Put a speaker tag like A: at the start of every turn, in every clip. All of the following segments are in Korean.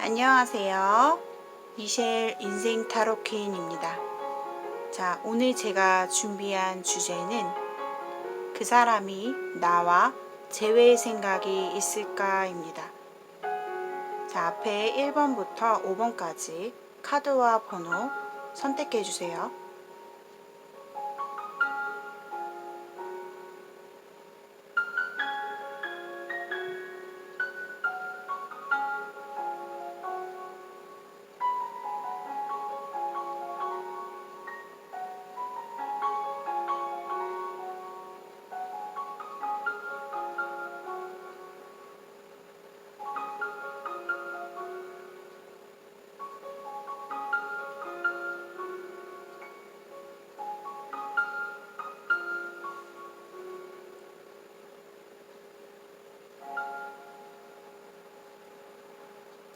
A: 안녕하세요. 미셸 인생 타로 케인입니다. 자, 오늘 제가 준비한 주제는 그 사람이 나와 재회의 생각이 있을까입니다. 자, 앞에 1번부터 5번까지 카드와 번호 선택해 주세요.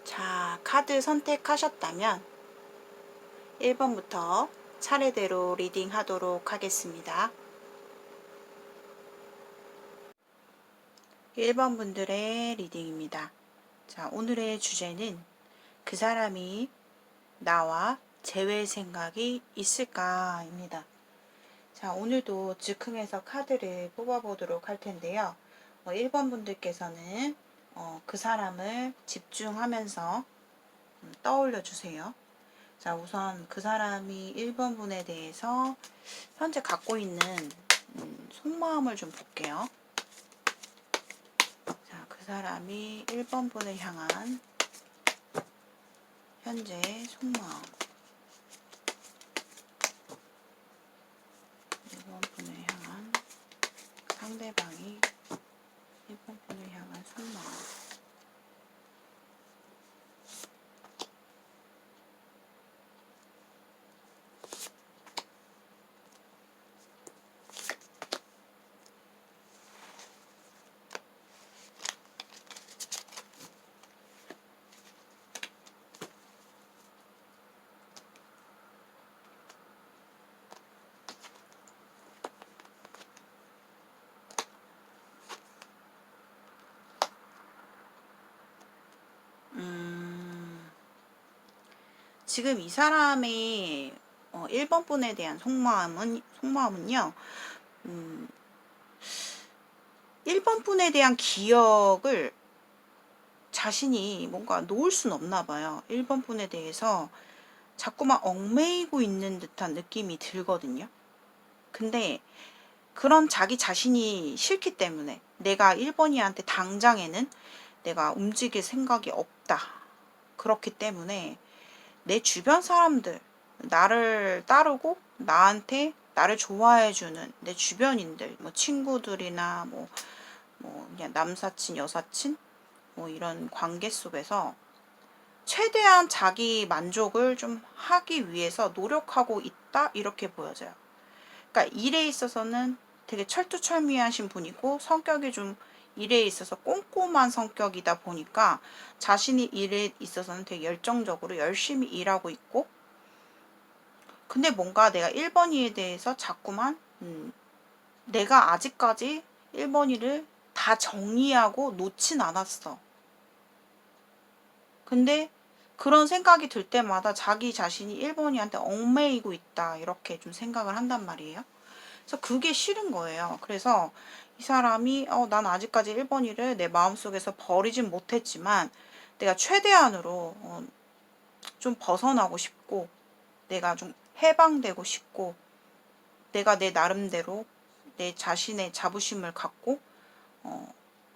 A: 자, 카드 선택하셨다면 1번부터 차례대로 리딩 하도록 하겠습니다. 1번 분들의 리딩입니다. 자, 오늘의 주제는 그 사람이 나와 재회 생각이 있을까입니다. 자, 오늘도 즉흥해서 카드를 뽑아보도록 할 텐데요. 1번 분들께서는 그 사람을 집중하면서 떠올려 주세요. 자, 우선 그 사람이 1번 분에 대해서 현재 갖고 있는 속마음을 좀 볼게요. 자, 그 사람이 1번 분을 향한 현재 속마음. 1번 분을 향한 상대방이 1번 분을 향한 속마음. 지금 이 사람의 1번 분에 대한 속마음은요, 1번 분에 대한 기억을 자신이 뭔가 놓을 순 없나 봐요. 1번 분에 대해서 자꾸만 얽매이고 있는 듯한 느낌이 들거든요. 근데 그런 자기 자신이 싫기 때문에 내가 1번이한테 당장에는 내가 움직일 생각이 없다. 그렇기 때문에 내 주변 사람들, 나를 따르고 나한테 나를 좋아해주는 내 주변인들, 뭐 친구들이나 뭐 그냥 남사친, 여사친, 뭐 이런 관계 속에서 최대한 자기 만족을 좀 하기 위해서 노력하고 있다, 이렇게 보여져요. 그러니까 일에 있어서는 되게 철두철미하신 분이고 성격이 좀 일에 있어서 꼼꼼한 성격이다 보니까 자신이 일에 있어서는 되게 열정적으로 열심히 일하고 있고, 근데 뭔가 내가 1번이에 대해서 자꾸만 내가 아직까지 1번이를 다 정리하고 놓진 않았어. 근데 그런 생각이 들 때마다 자기 자신이 1번이한테 얽매이고 있다, 이렇게 좀 생각을 한단 말이에요. 그래서 그게 싫은 거예요. 그래서 이 사람이 난 아직까지 1번이를 내 마음속에서 버리진 못했지만 내가 최대한으로 좀 벗어나고 싶고, 내가 좀 해방되고 싶고, 내가 내 나름대로 내 자신의 자부심을 갖고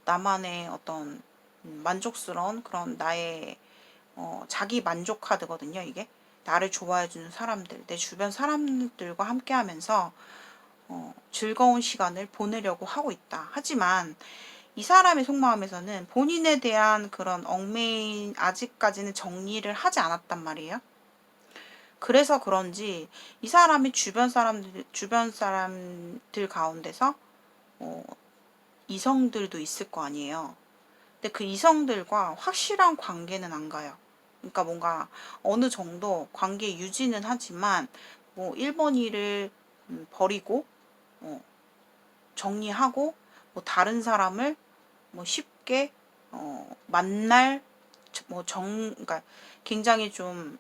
A: 나만의 어떤 만족스러운 그런 나의 자기 만족 카드거든요. 이게 나를 좋아해주는 사람들, 내 주변 사람들과 함께 하면서 즐거운 시간을 보내려고 하고 있다. 하지만 이 사람의 속마음에서는 본인에 대한 그런 얽매인, 아직까지는 정리를 하지 않았단 말이에요. 그래서 그런지 이 사람이 주변 사람들 가운데서 이성들도 있을 거 아니에요. 근데 그 이성들과 확실한 관계는 안 가요. 그러니까 뭔가 어느 정도 관계 유지는 하지만 뭐 1번이를 버리고 정리하고 뭐 다른 사람을 뭐 쉽게 만날 그러니까 굉장히 좀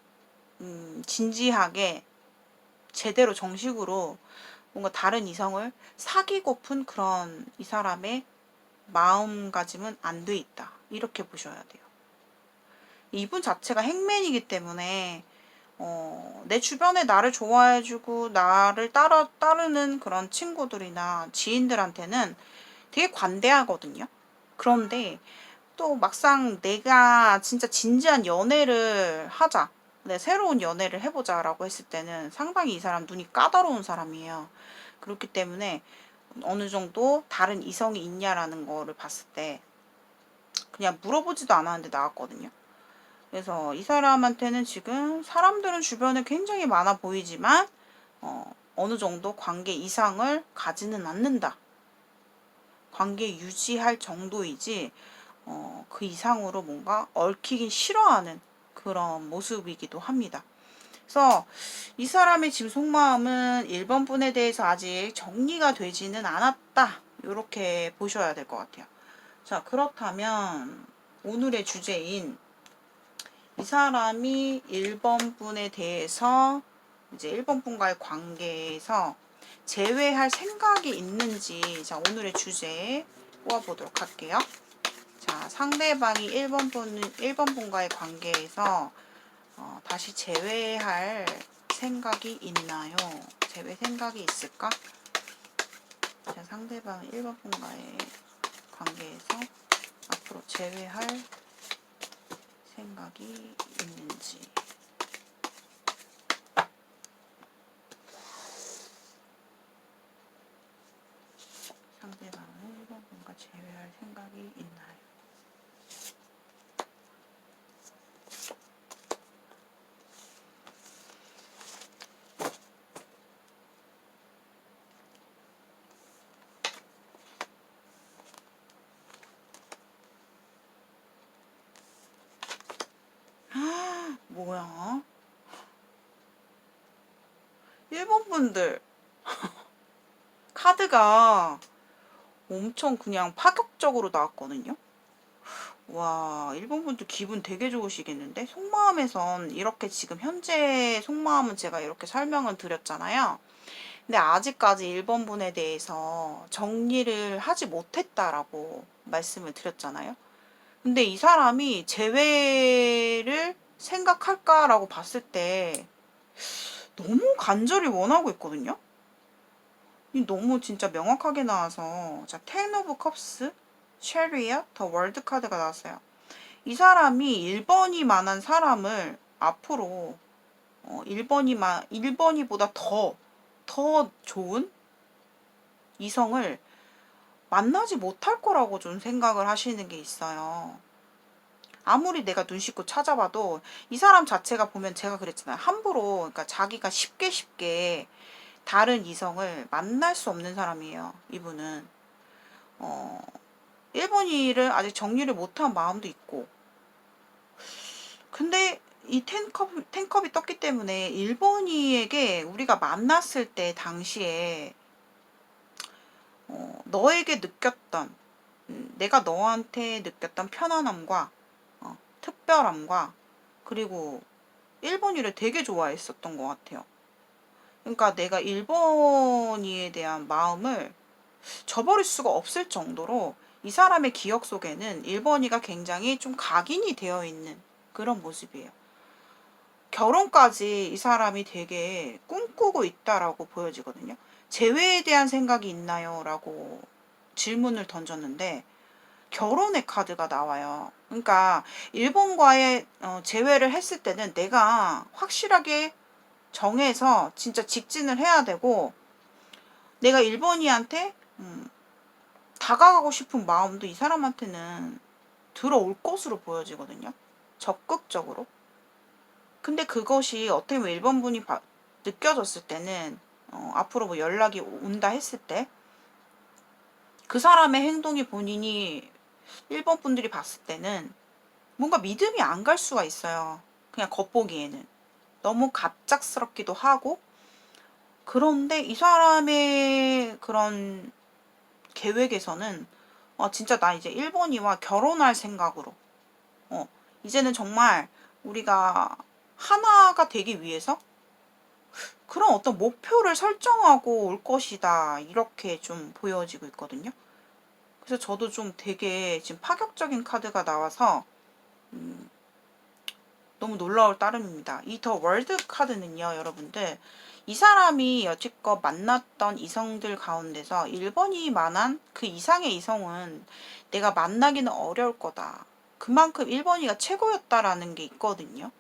A: 진지하게 제대로 정식으로 뭔가 다른 이성을 사귀고픈 그런 이 사람의 마음가짐은 안 돼 있다. 이렇게 보셔야 돼요. 이분 자체가 행맨이기 때문에 내 주변에 나를 좋아해주고 나를 따르는 그런 친구들이나 지인들한테는 되게 관대하거든요. 그런데 또 막상 내가 진짜 진지한 연애를 하자, 새로운 연애를 해보자라고 했을 때는 상당히 이 사람 눈이 까다로운 사람이에요. 그렇기 때문에 어느 정도 다른 이성이 있냐라는 거를 봤을 때 그냥 물어보지도 않았는데 나왔거든요. 그래서 이 사람한테는 지금 사람들은 주변에 굉장히 많아 보이지만 어느 정도 관계 이상을 가지는 않는다. 관계 유지할 정도이지 그 이상으로 뭔가 얽히긴 싫어하는 그런 모습이기도 합니다. 그래서 이 사람의 지금 속마음은 1번 분에 대해서 아직 정리가 되지는 않았다. 이렇게 보셔야 될 것 같아요. 자, 그렇다면 오늘의 주제인 이 사람이 1번 분에 대해서 이제 1번 분과의 관계에서 제외할 생각이 있는지, 자, 오늘의 주제에 뽑아보도록 할게요. 자, 상대방이 1번 분과의 관계에서 다시 제외할 생각이 있나요? 제외 생각이 있을까? 자, 상대방은 1번 분과의 관계에서 앞으로 제외할 생각이 있는지. 상대방은 1번 분과 제외할 생각이 있나요? 뭐야? 1번 분들 카드가 엄청 그냥 파격적으로 나왔거든요. 와, 1번 분들 기분 되게 좋으시겠는데? 속마음에선 이렇게 지금 현재 속마음은 제가 이렇게 설명을 드렸잖아요. 근데 아직까지 1번 분에 대해서 정리를 하지 못했다라고 말씀을 드렸잖아요. 근데 이 사람이 재회를 생각할까라고 봤을 때 너무 간절히 원하고 있거든요. 너무 진짜 명확하게 나와서, 자, 텐 오브 컵스, 쉐리아, 더 월드 카드가 나왔어요. 이 사람이 1번이만한 사람을 앞으로 1번이보다 더 좋은 이성을 만나지 못할 거라고 좀 생각을 하시는 게 있어요. 아무리 내가 눈 씻고 찾아봐도 이 사람 자체가 보면 제가 그랬잖아요. 함부로, 그러니까 자기가 쉽게 다른 이성을 만날 수 없는 사람이에요. 이분은 1번이를 아직 정리를 못한 마음도 있고, 근데 이 텐컵이 떴기 때문에 1번이에게 우리가 만났을 때 당시에 너에게 느꼈던 내가 너한테 느꼈던 편안함과 특별함과, 그리고 1번이를 되게 좋아했었던 것 같아요. 그러니까 내가 1번이에 대한 마음을 저버릴 수가 없을 정도로 이 사람의 기억 속에는 1번이가 굉장히 좀 각인이 되어 있는 그런 모습이에요. 결혼까지 이 사람이 되게 꿈꾸고 있다라고 보여지거든요. 재회에 대한 생각이 있나요? 라고 질문을 던졌는데 결혼의 카드가 나와요. 그러니까 1번과의 재회를 했을 때는 내가 확실하게 정해서 진짜 직진을 해야 되고, 내가 1번이한테 다가가고 싶은 마음도 이 사람한테는 들어올 것으로 보여지거든요. 적극적으로. 근데 그것이 어떻게 보면 1번 분이 느껴졌을 때는 앞으로 뭐 연락이 온다 했을 때 그 사람의 행동이 본인이 1번 분들이 봤을 때는 뭔가 믿음이 안 갈 수가 있어요. 그냥 겉보기에는. 너무 갑작스럽기도 하고, 그런데 이 사람의 그런 계획에서는 진짜 나 이제 1번이와 결혼할 생각으로 이제는 정말 우리가 하나가 되기 위해서 그런 어떤 목표를 설정하고 올 것이다. 이렇게 좀 보여지고 있거든요. 그래서 저도 좀 되게 지금 파격적인 카드가 나와서 너무 놀라울 따름입니다. 이 더 월드 카드는요, 여러분들. 이 사람이 여지껏 만났던 이성들 가운데서 1번이만한 그 이상의 이성은 내가 만나기는 어려울 거다. 그만큼 1번이가 최고였다라는 게 있거든요.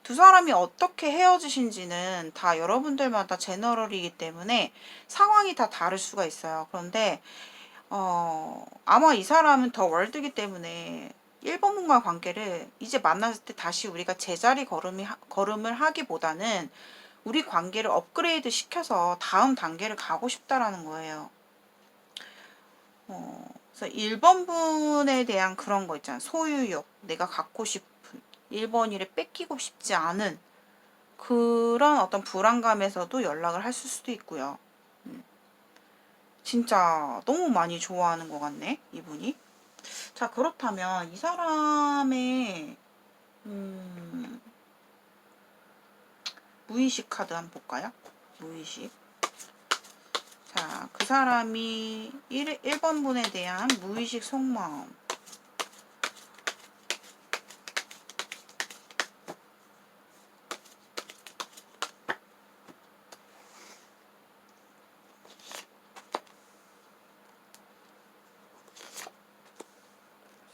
A: 두 사람이 어떻게 헤어지신지는 다 여러분들마다 제너럴이기 때문에 상황이 다 다를 수가 있어요. 그런데 아마 이 사람은 더 월드이기 때문에 1번 분과의 관계를 이제 만났을 때 다시 우리가 제자리 걸음을 하기보다는 우리 관계를 업그레이드 시켜서 다음 단계를 가고 싶다라는 거예요. 그래서 1번 분에 대한 그런 거 있잖아요. 소유욕, 내가 갖고 싶은, 1번이를 뺏기고 싶지 않은 그런 어떤 불안감에서도 연락을 하실 수도 있고요. 진짜 너무 많이 좋아하는 것 같네, 이분이. 자, 그렇다면 이 사람의 무의식 카드 한번 볼까요? 무의식. 자, 그 사람이 1번 분에 대한 무의식 속마음.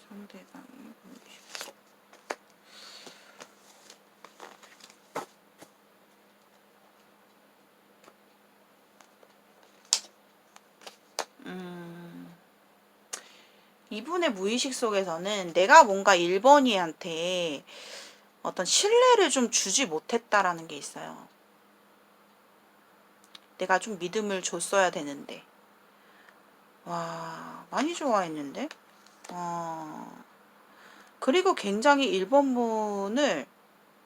A: 상대방의 무의식. 이분의 무의식 속에서는 내가 뭔가 1번이한테 어떤 신뢰를 좀 주지 못했다라는 게 있어요. 내가 좀 믿음을 줬어야 되는데. 와, 많이 좋아했는데? 그리고 굉장히 1번 분을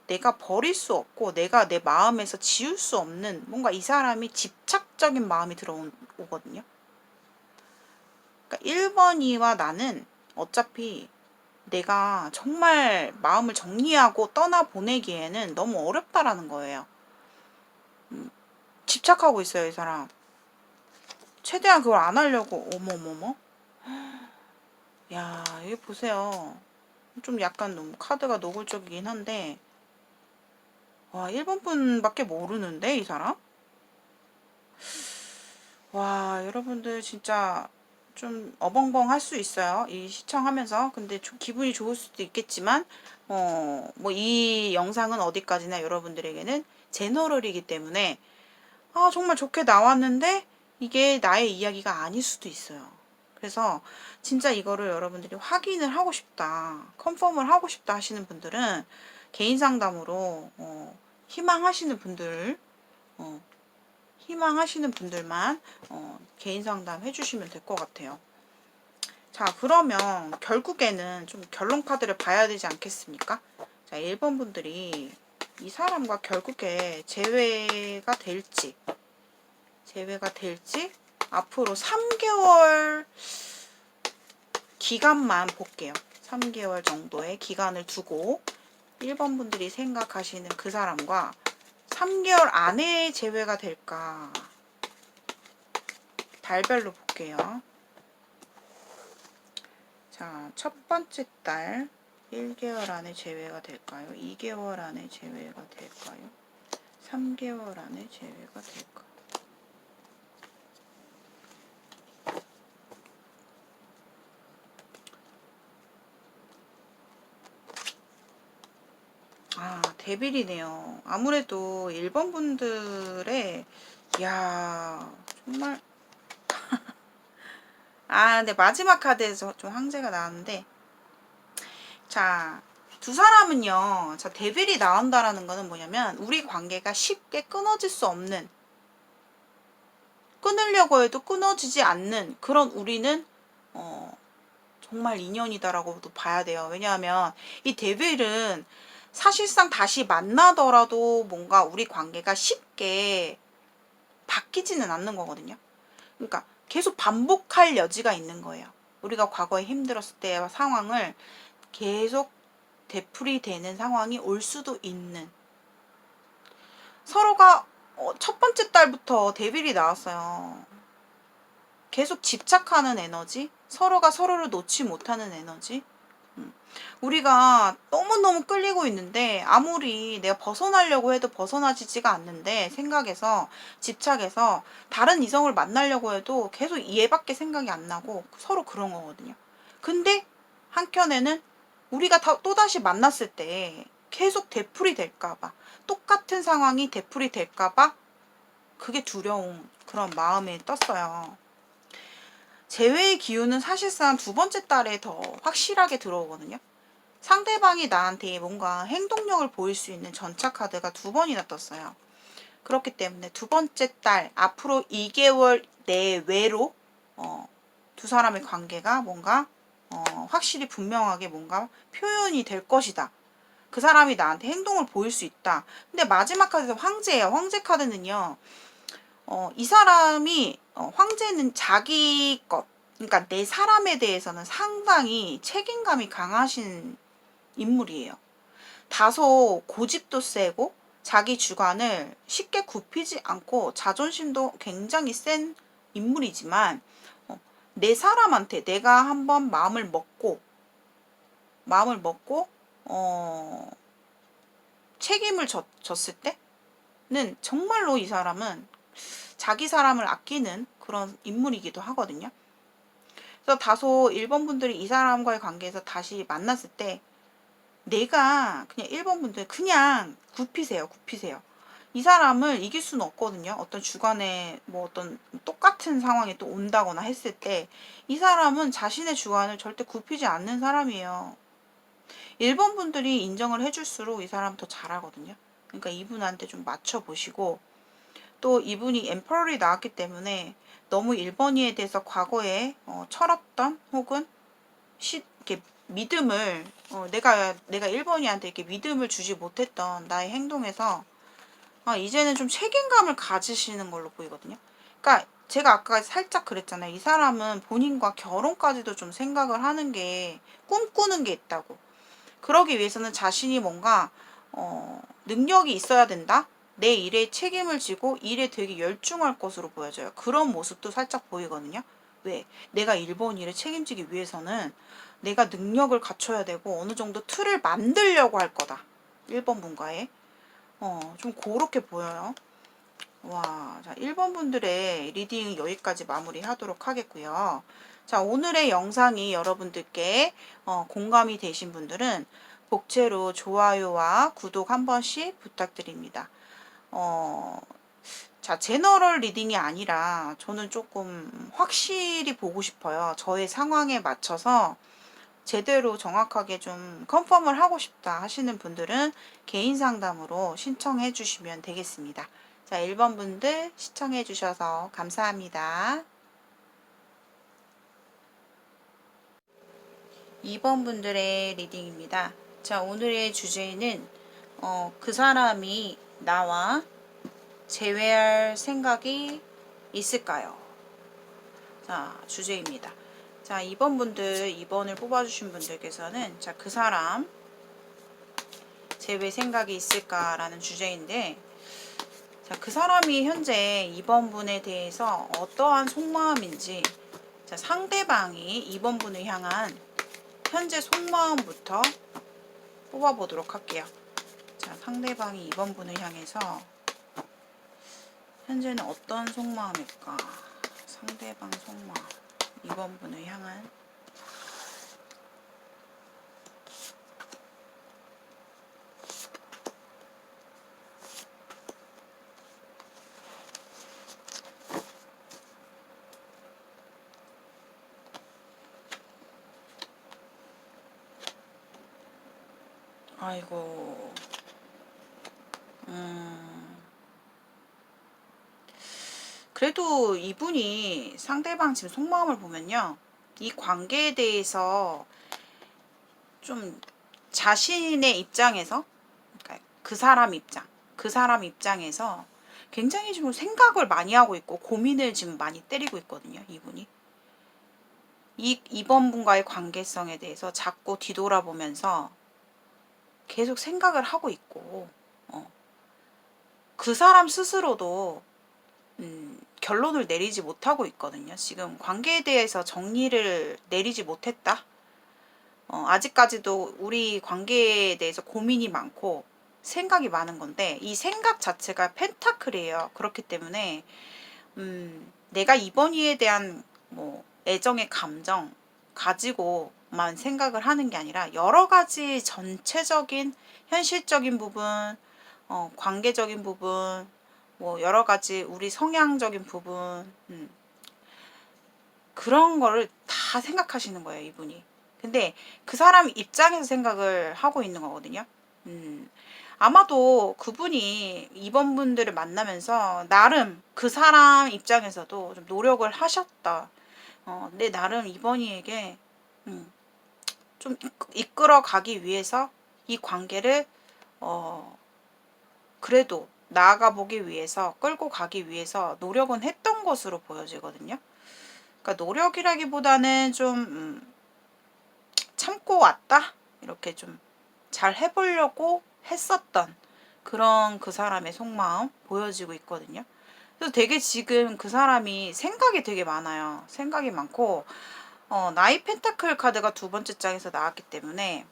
A: 내가 버릴 수 없고 내가 내 마음에서 지울 수 없는 뭔가 이 사람이 집착적인 마음이 들어오거든요. 그러니까 1번이와 나는 어차피 내가 정말 마음을 정리하고 떠나보내기에는 너무 어렵다라는 거예요. 집착하고 있어요, 이 사람. 최대한 그걸 안 하려고. 어머머머. 야, 여기 보세요. 좀 약간 너무 카드가 노골적이긴 한데 와, 1번 분밖에 모르는데 이 사람? 와, 여러분들 진짜 좀 어벙벙 할 수 있어요. 이 시청하면서. 근데 좀 기분이 좋을 수도 있겠지만 뭐 이 영상은 어디까지나 여러분들에게는 제너럴이기 때문에 정말 좋게 나왔는데 이게 나의 이야기가 아닐 수도 있어요. 그래서 진짜 이거를 여러분들이 확인을 하고 싶다, 컨펌을 하고 싶다 하시는 분들은 개인 상담으로 희망하시는 분들 희망하시는 분들만 개인 상담 해주시면 될 것 같아요. 자, 그러면 결국에는 좀 결론 카드를 봐야 되지 않겠습니까? 자, 1번 분들이 이 사람과 결국에 재회가 될지 앞으로 3개월 기간만 볼게요. 3개월 정도의 기간을 두고 1번 분들이 생각하시는 그 사람과 3개월 안에 재회가 될까? 달별로 볼게요. 자, 첫 번째 달 1개월 안에 재회가 될까요? 2개월 안에 재회가 될까요? 3개월 안에 재회가 될까요? 데빌이네요. 아무래도 1번 분들의 야, 정말 근데 마지막 카드에서 좀 황제가 나왔는데 자, 두 사람은요. 자, 데빌이 나온다라는 거는 뭐냐면 우리 관계가 쉽게 끊어질 수 없는 끊으려고 해도 끊어지지 않는 그런 우리는 정말 인연이다라고도 봐야 돼요. 왜냐하면 이 데빌은 사실상 다시 만나더라도 뭔가 우리 관계가 쉽게 바뀌지는 않는 거거든요. 그러니까 계속 반복할 여지가 있는 거예요. 우리가 과거에 힘들었을 때의 상황을 계속 되풀이 되는 상황이 올 수도 있는, 서로가 첫 번째 달부터 데빌이 나왔어요. 계속 집착하는 에너지, 서로가 서로를 놓지 못하는 에너지. 우리가 너무너무 끌리고 있는데 아무리 내가 벗어나려고 해도 벗어나지지가 않는데, 생각에서 집착해서 다른 이성을 만나려고 해도 계속 얘밖에 생각이 안 나고 서로 그런 거거든요. 근데 한켠에는 우리가 또다시 만났을 때 계속 되풀이 될까봐, 똑같은 상황이 되풀이 될까봐 그게 두려운 그런 마음에 떴어요. 재회의 기운은 사실상 두 번째 달에 더 확실하게 들어오거든요. 상대방이 나한테 뭔가 행동력을 보일 수 있는 전차 카드가 두 번이나 떴어요. 그렇기 때문에 두 번째 달, 앞으로 2개월 내외로 두 사람의 관계가 뭔가 확실히 분명하게 뭔가 표현이 될 것이다. 그 사람이 나한테 행동을 보일 수 있다. 근데 마지막 카드는 황제예요. 황제 카드는요, 이 사람이, 황제는 자기 것, 그러니까 내 사람에 대해서는 상당히 책임감이 강하신 인물이에요. 다소 고집도 세고 자기 주관을 쉽게 굽히지 않고 자존심도 굉장히 센 인물이지만, 내 사람한테 내가 한번 마음을 먹고 책임을 졌을 때는 정말로 이 사람은 자기 사람을 아끼는 그런 인물이기도 하거든요. 그래서 다소 1번 분들이 이 사람과의 관계에서 다시 만났을 때 내가 그냥 1번 분들 그냥 굽히세요. 이 사람을 이길 수는 없거든요. 어떤 주관에 뭐 어떤 똑같은 상황이 또 온다거나 했을 때 이 사람은 자신의 주관을 절대 굽히지 않는 사람이에요. 1번 분들이 인정을 해줄수록 이 사람 더 잘하거든요. 그러니까 이분한테 좀 맞춰보시고, 또 이분이 엠퍼럴이 나왔기 때문에 너무 1번이에 대해서 과거에 철없던, 혹은 이렇게 믿음을, 내가 1번이한테 이렇게 믿음을 주지 못했던 나의 행동에서 이제는 좀 책임감을 가지시는 걸로 보이거든요. 그러니까 제가 아까 살짝 그랬잖아요. 이 사람은 본인과 결혼까지도 좀 생각을 하는 게, 꿈꾸는 게 있다고. 그러기 위해서는 자신이 뭔가 능력이 있어야 된다. 내 일에 책임을 지고 일에 되게 열중할 것으로 보여져요. 그런 모습도 살짝 보이거든요. 왜? 내가 1번 일에 책임지기 위해서는 내가 능력을 갖춰야 되고 어느 정도 틀을 만들려고 할 거다. 1번 분과의. 좀 그렇게 보여요. 와, 자, 1번 분들의 리딩 여기까지 마무리하도록 하겠고요. 자, 오늘의 영상이 여러분들께 공감이 되신 분들은 복채로 좋아요와 구독 한 번씩 부탁드립니다. 자, 제너럴 리딩이 아니라 저는 조금 확실히 보고 싶어요. 저의 상황에 맞춰서 제대로 정확하게 좀 컨펌을 하고 싶다 하시는 분들은 개인 상담으로 신청해 주시면 되겠습니다. 자, 1번 분들 시청해 주셔서 감사합니다. 2번 분들의 리딩입니다. 자, 오늘의 주제는 그 사람이 나와 재회할 생각이 있을까요? 자, 주제입니다. 자, 2번 분들, 2번을 뽑아주신 분들께서는 자, 그 사람 재회 생각이 있을까라는 주제인데, 자, 그 사람이 현재 2번 분에 대해서 어떠한 속마음인지, 자, 상대방이 2번 분을 향한 현재 속마음부터 뽑아보도록 할게요. 자, 상대방이 2번 분을 향해서 현재는 어떤 속마음일까? 상대방 속마음, 2번 분을 향한. 아이고, 그래도 이분이 상대방 지금 속마음을 보면요, 이 관계에 대해서 좀 자신의 입장에서, 그러니까 그 사람 입장에서 굉장히 좀 생각을 많이 하고 있고 고민을 지금 많이 때리고 있거든요. 이분이 2번 분과의 관계성에 대해서 자꾸 뒤돌아보면서 계속 생각을 하고 있고, 그 사람 스스로도 결론을 내리지 못하고 있거든요. 지금 관계에 대해서 정리를 내리지 못했다. 아직까지도 우리 관계에 대해서 고민이 많고 생각이 많은 건데, 이 생각 자체가 펜타클이에요. 그렇기 때문에 내가 이번 이에 대한 뭐 애정의 감정 가지고만 생각을 하는 게 아니라 여러 가지 전체적인 현실적인 부분, 관계적인 부분, 뭐 여러 가지 우리 성향적인 부분, 그런 거를 다 생각하시는 거예요, 이분이. 근데 그 사람 입장에서 생각을 하고 있는 거거든요. 아마도 그분이 이번 분들을 만나면서 나름 그 사람 입장에서도 좀 노력을 하셨다. 내 나름 이번이에게 좀 이끌어 가기 위해서 이 관계를 그래도 나아가 보기 위해서, 끌고 가기 위해서 노력은 했던 것으로 보여지거든요. 그러니까 노력이라기보다는 좀 참고 왔다, 이렇게 좀 잘 해보려고 했었던 그런 그 사람의 속마음 보여지고 있거든요. 그래서 되게 지금 그 사람이 생각이 되게 많아요. 생각이 많고, 나이 펜타클 카드가 두 번째 장에서 나왔기 때문에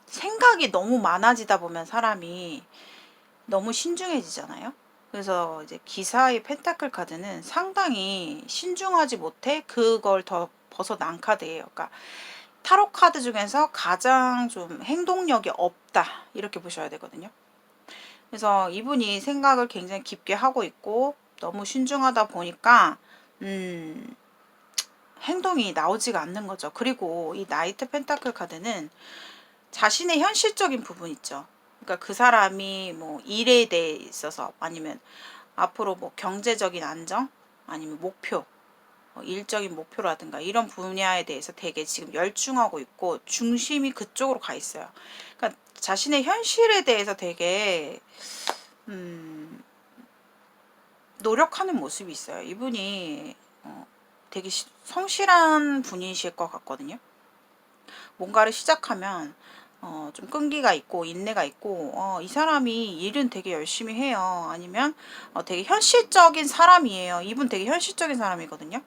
A: 생각이 너무 많아지다 보면 사람이 너무 신중해지잖아요. 그래서 이제 기사의 펜타클 카드는 상당히 신중하지 못해 그걸 더 벗어난 카드예요. 그러니까 타로 카드 중에서 가장 좀 행동력이 없다, 이렇게 보셔야 되거든요. 그래서 이분이 생각을 굉장히 깊게 하고 있고 너무 신중하다 보니까 행동이 나오지가 않는 거죠. 그리고 이 나이트 펜타클 카드는 자신의 현실적인 부분 있죠. 그러니까 그 사람이 뭐 일에 대해 있어서, 아니면 앞으로 뭐 경제적인 안정, 아니면 목표, 일적인 목표라든가 이런 분야에 대해서 되게 지금 열중하고 있고 중심이 그쪽으로 가 있어요. 그러니까 자신의 현실에 대해서 되게 노력하는 모습이 있어요. 이분이 되게 성실한 분이실 것 같거든요. 뭔가를 시작하면 좀 끈기가 있고 인내가 있고, 이 사람이 일은 되게 열심히 해요. 아니면 되게 현실적인 사람이에요. 이분 되게 현실적인 사람이거든요.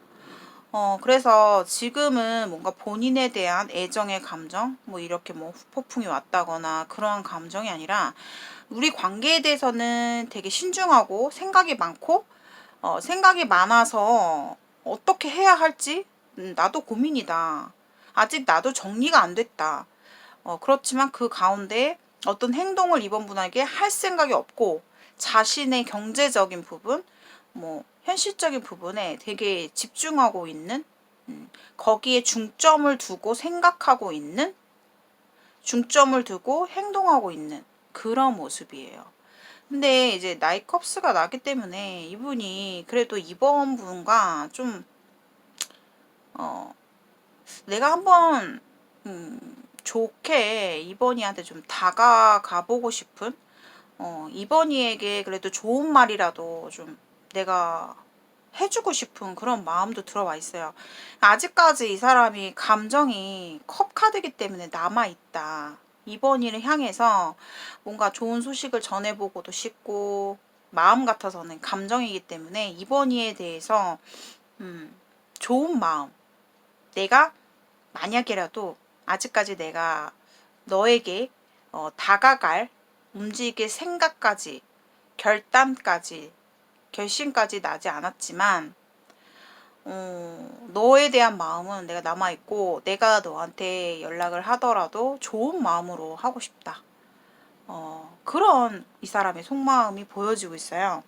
A: 그래서 지금은 뭔가 본인에 대한 애정의 감정, 뭐 이렇게 뭐 후폭풍이 왔다거나 그러한 감정이 아니라 우리 관계에 대해서는 되게 신중하고 생각이 많고, 생각이 많아서 어떻게 해야 할지 나도 고민이다. 아직 나도 정리가 안 됐다. 그렇지만 그 가운데 어떤 행동을 이번 분에게 할 생각이 없고 자신의 경제적인 부분, 뭐 현실적인 부분에 되게 집중하고 있는, 거기에 중점을 두고 생각하고 있는, 중점을 두고 행동하고 있는 그런 모습이에요. 근데 이제 나이컵스가 나기 때문에 이분이 그래도 이번 분과 좀 내가 한번 좋게 이번이한테 좀 다가가 보고 싶은, 이번이에게 그래도 좋은 말이라도 좀 내가 해주고 싶은 그런 마음도 들어와 있어요. 아직까지 이 사람이 감정이 컵 카드이기 때문에 남아있다. 이번이를 향해서 뭔가 좋은 소식을 전해보고도 싶고, 마음 같아서는 감정이기 때문에 이번이에 대해서 좋은 마음, 내가 만약이라도 아직까지 내가 너에게 다가갈, 움직일 생각까지, 결단까지, 결심까지 나지 않았지만 너에 대한 마음은 내가 남아있고, 내가 너한테 연락을 하더라도 좋은 마음으로 하고 싶다. 그런 이 사람의 속마음이 보여지고 있어요.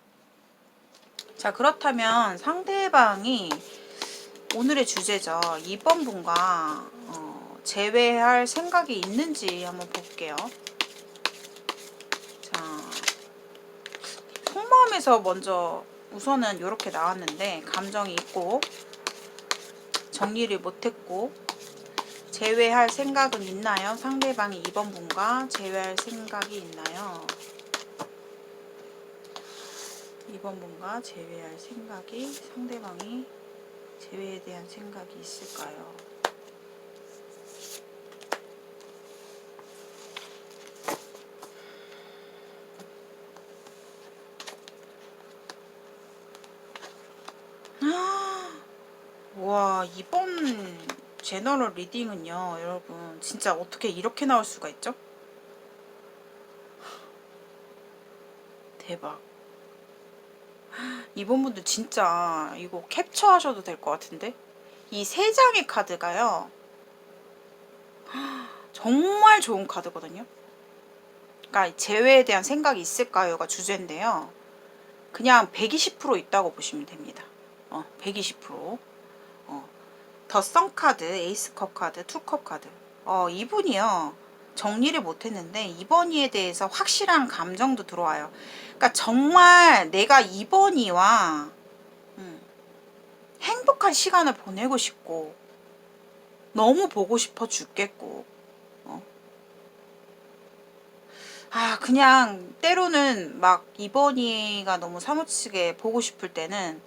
A: 자, 그렇다면 상대방이 오늘의 주제죠. 2번 분과 재회할 생각이 있는지 한번 볼게요. 자, 속마음에서 먼저 우선은 이렇게 나왔는데, 감정이 있고 정리를 못했고 재회할 생각은 있나요? 상대방이 2번 분과 재회할 생각이 있나요? 2번 분과 재회할 생각이, 상대방이 재회에 대한 생각이 있을까요? 와, 이번 제너럴 리딩은요, 여러분, 진짜 어떻게 이렇게 나올 수가 있죠? 대박. 이번 분들 진짜 이거 캡처하셔도 될 것 같은데? 이 세 장의 카드가요, 정말 좋은 카드거든요. 그러니까 재회에 대한 생각이 있을까요가 주제인데요. 그냥 120% 있다고 보시면 됩니다. 120%. 더 선 카드, 에이스 컵 카드, 투 컵 카드. 이분이요. 정리를 못했는데 이번이에 대해서 확실한 감정도 들어와요. 그러니까 정말 내가 이번이와 행복한 시간을 보내고 싶고 너무 보고 싶어 죽겠고 그냥 때로는 막 이번이가 너무 사무치게 보고 싶을 때는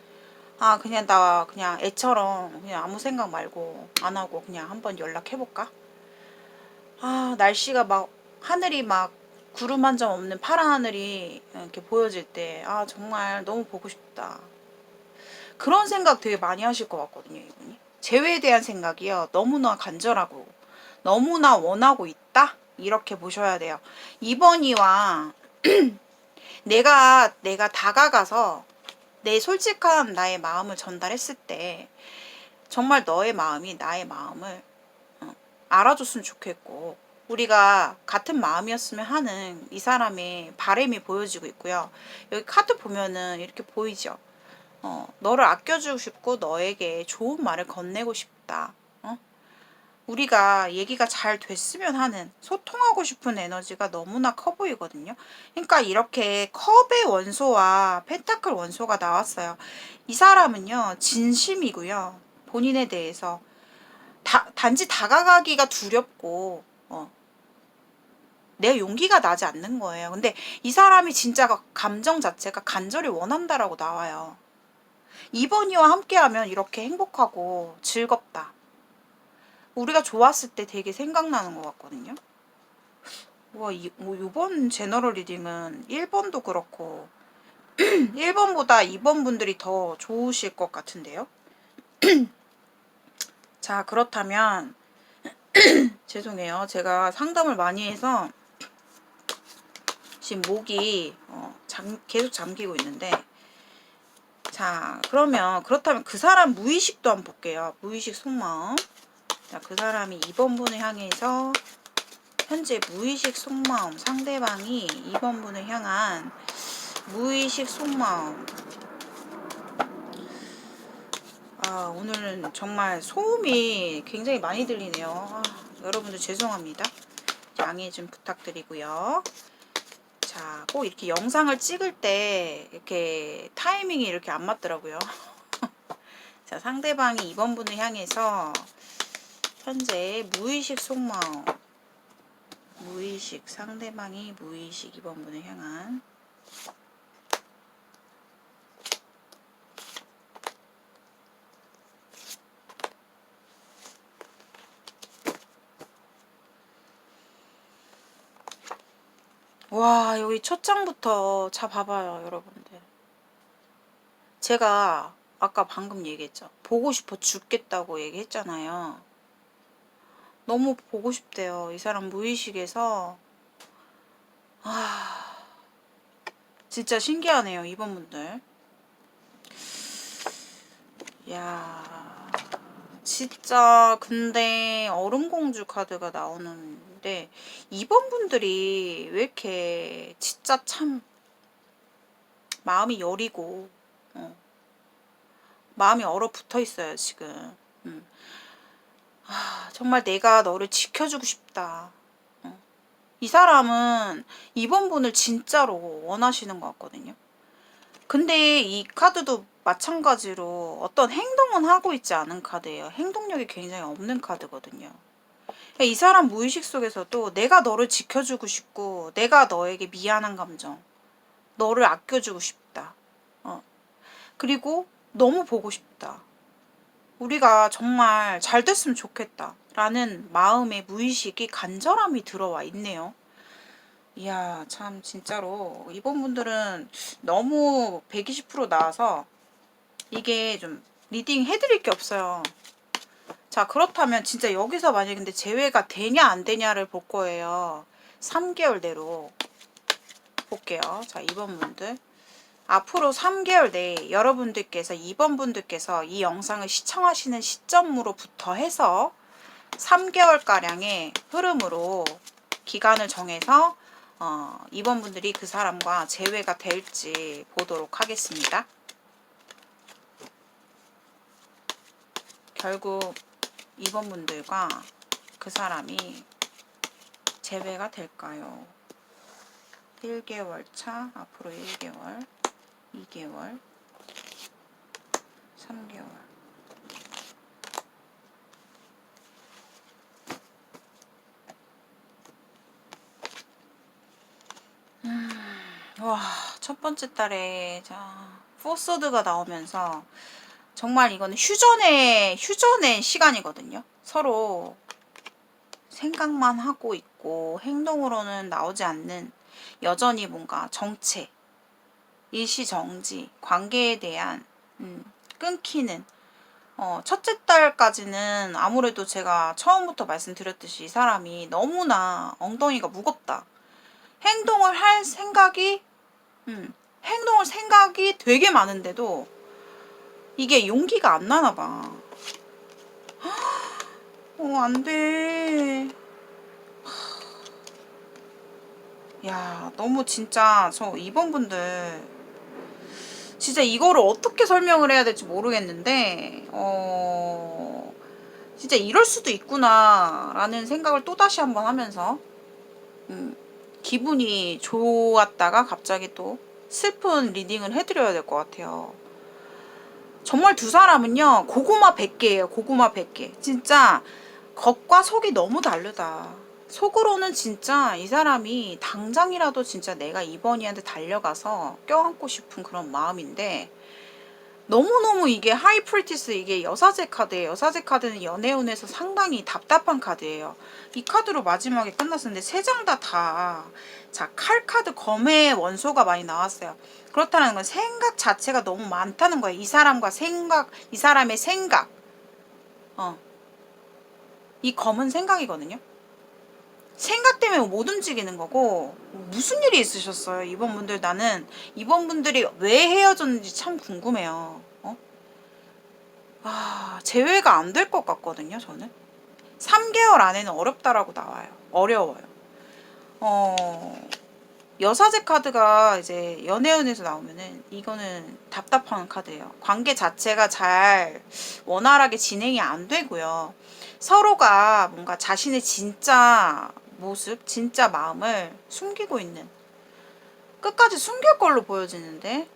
A: 그냥 나 그냥 애처럼 그냥 아무 생각 말고 안 하고 그냥 한번 연락해볼까? 날씨가 막 하늘이 막 구름 한 점 없는 파란 하늘이 이렇게 보여질 때 정말 너무 보고 싶다. 그런 생각 되게 많이 하실 것 같거든요, 이분이. 재회에 대한 생각이요. 너무나 간절하고 너무나 원하고 있다? 이렇게 보셔야 돼요. 이번이와 내가 다가가서 내 솔직한 나의 마음을 전달했을 때 정말 너의 마음이 나의 마음을 알아줬으면 좋겠고 우리가 같은 마음이었으면 하는 이 사람의 바람이 보여지고 있고요. 여기 카드 보면은 이렇게 보이죠. 너를 아껴주고 싶고 너에게 좋은 말을 건네고 싶다. 우리가 얘기가 잘 됐으면 하는 소통하고 싶은 에너지가 너무나 커 보이거든요. 그러니까 이렇게 컵의 원소와 펜타클 원소가 나왔어요. 이 사람은요, 진심이고요. 본인에 대해서 단지 다가가기가 두렵고 내 용기가 나지 않는 거예요. 근데 이 사람이 진짜 감정 자체가 간절히 원한다라고 나와요. 이번이와 함께하면 이렇게 행복하고 즐겁다. 우리가 좋았을 때 되게 생각나는 것 같거든요. 이번 제너럴 리딩은 1번도 그렇고 1번보다 2번 분들이 더 좋으실 것 같은데요. 자, 그렇다면 죄송해요. 제가 상담을 많이 해서 지금 목이 계속 잠기고 있는데 자, 그렇다면 그 사람 무의식도 한번 볼게요. 무의식 속마음. 자, 그 사람이 2번 분을 향해서 현재 무의식 속마음, 상대방이 2번 분을 향한 무의식 속마음. 오늘은 정말 소음이 굉장히 많이 들리네요. 여러분들 죄송합니다. 양해 좀 부탁드리고요. 자, 꼭 이렇게 영상을 찍을 때 이렇게 타이밍이 이렇게 안 맞더라고요. 자, 상대방이 2번 분을 향해서 현재 무의식 속마음, 무의식, 상대방이 무의식 2번 분을 향한 와, 여기 첫 장부터 자 봐봐요, 여러분들. 제가 아까 방금 얘기했죠. 보고 싶어 죽겠다고 얘기했잖아요. 너무 보고 싶대요. 이 사람 무의식에서. 진짜 신기하네요, 이번 분들. 야, 진짜 근데 얼음공주 카드가 나오는데 이번 분들이 왜 이렇게 진짜 참 마음이 여리고 마음이 얼어붙어 있어요, 지금. 정말 내가 너를 지켜주고 싶다. 이 사람은 이번 분을 진짜로 원하시는 것 같거든요. 근데 이 카드도 마찬가지로 어떤 행동은 하고 있지 않은 카드예요. 행동력이 굉장히 없는 카드거든요. 이 사람 무의식 속에서도 내가 너를 지켜주고 싶고 내가 너에게 미안한 감정, 너를 아껴주고 싶다. 그리고 너무 보고 싶다. 우리가 정말 잘 됐으면 좋겠다. 라는 마음의 무의식이 간절함이 들어와 있네요. 이야, 참 진짜로 이번 분들은 너무 120% 나와서 이게 좀 리딩 해드릴 게 없어요. 자, 그렇다면 진짜 여기서 만약에 근데 재회가 되냐 안 되냐를 볼 거예요. 3개월 내로 볼게요. 자, 2번 분들. 앞으로 3개월 내에 여러분들께서 2번 분들께서 이 영상을 시청하시는 시점으로부터 해서 3개월가량의 흐름으로 기간을 정해서 2번 분들이 그 사람과 재회가 될지 보도록 하겠습니다. 결국 2번 분들과 그 사람이 재회가 될까요? 1개월 차, 앞으로 1개월, 2개월, 3개월. 와, 첫 번째 달에 자, 포서드가 나오면서 정말 이거는 휴전의 시간이거든요. 서로 생각만 하고 있고 행동으로는 나오지 않는 여전히 뭔가 정체, 일시정지, 관계에 대한 끊기는 첫째 달까지는 아무래도 제가 처음부터 말씀드렸듯이 이 사람이 너무나 엉덩이가 무겁다. 행동을 할 생각이 행동을 생각이 되게 많은데도 이게 용기가 안 나나 봐. 안 돼. 야, 너무 진짜 저 2번 분들 진짜 이거를 어떻게 설명을 해야 될지 모르겠는데 진짜 이럴 수도 있구나 라는 생각을 또다시 한번 하면서 기분이 좋았다가 갑자기 또 슬픈 리딩을 해드려야 될 것 같아요. 정말 두 사람은요 고구마 100개예요. 고구마 100개. 진짜 겉과 속이 너무 다르다. 속으로는 진짜 이 사람이 당장이라도 진짜 내가 이번이한테 달려가서 껴안고 싶은 그런 마음인데 너무너무 이게 하이프리티스 이게 여사제 카드예요. 여사제 카드는 연애운에서 상당히 답답한 카드예요. 이 카드로 마지막에 끝났었는데 세 장 다 자, 칼 카드 검의 원소가 많이 나왔어요. 그렇다는 건 생각 자체가 너무 많다는 거예요. 이 사람과 생각, 이 사람의 생각. 이 검은 생각이거든요. 생각 때문에 못 움직이는 거고 무슨 일이 있으셨어요? 이번 분들 나는 이번 분들이 왜 헤어졌는지 참 궁금해요. 재회가 안 될 것 같거든요. 저는 3개월 안에는 어렵다라고 나와요. 어려워요. 여사제 카드가 이제 연애운에서 나오면은 이거는 답답한 카드예요. 관계 자체가 잘 원활하게 진행이 안 되고요. 서로가 뭔가 자신의 진짜 모습, 진짜 마음을 숨기고 있는 끝까지 숨길 걸로 보여지는데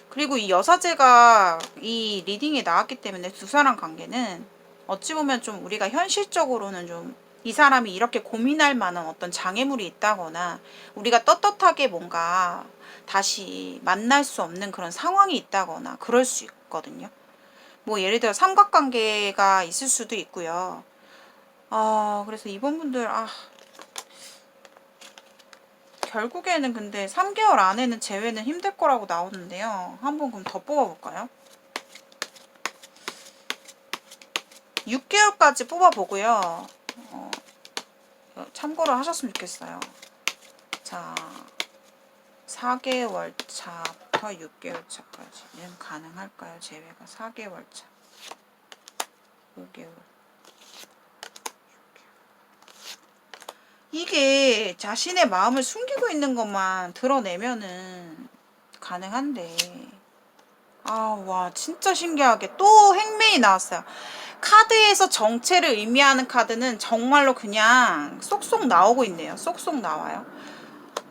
A: 그리고 이 여사제가 이 리딩에 나왔기 때문에 두 사람 관계는 어찌 보면 좀 우리가 현실적으로는 좀 이 사람이 이렇게 고민할 만한 어떤 장애물이 있다거나 우리가 떳떳하게 뭔가 다시 만날 수 없는 그런 상황이 있다거나 그럴 수 있거든요. 뭐 예를 들어 삼각관계가 있을 수도 있고요. 그래서 이번 분들 결국에는 근데 3개월 안에는 재회는 힘들 거라고 나오는데요. 한번 그럼 더 뽑아볼까요? 6개월까지 뽑아보고요. 참고로 하셨으면 좋겠어요. 자, 4개월 차부터 6개월 차까지는 가능할까요? 재회가 4개월 차, 5개월. 이게 자신의 마음을 숨기고 있는 것만 드러내면은 가능한데 와 진짜 신기하게 또 행맨이 나왔어요. 카드에서 정체를 의미하는 카드는 정말로 그냥 쏙쏙 나오고 있네요. 쏙쏙 나와요.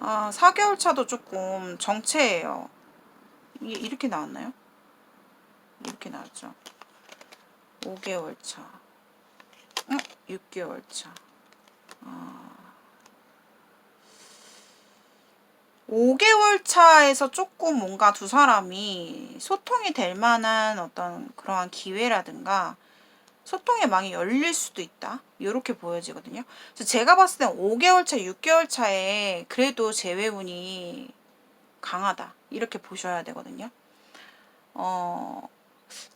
A: 4개월 차도 조금 정체예요. 이게 이렇게 나왔나요? 이렇게 나왔죠. 5개월 차, 6개월 차. 5개월 차에서 조금 뭔가 두 사람이 소통이 될 만한 어떤 그러한 기회라든가 소통의 망이 열릴 수도 있다. 이렇게 보여지거든요. 그래서 제가 봤을 땐 5개월 차, 6개월 차에 그래도 재회운이 강하다. 이렇게 보셔야 되거든요.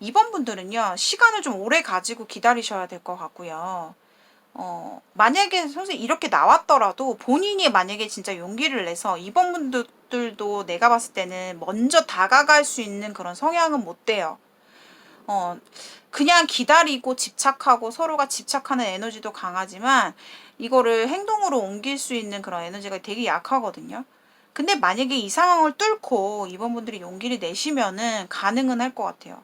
A: 2번 분들은요, 시간을 좀 오래 가지고 기다리셔야 될 것 같고요. 만약에 선생님 이렇게 나왔더라도 본인이 만약에 진짜 용기를 내서 2번 분들도 내가 봤을 때는 먼저 다가갈 수 있는 그런 성향은 못 돼요. 그냥 기다리고 집착하고 서로가 집착하는 에너지도 강하지만 이거를 행동으로 옮길 수 있는 그런 에너지가 되게 약하거든요. 근데 만약에 이 상황을 뚫고 2번 분들이 용기를 내시면은 가능은 할 것 같아요.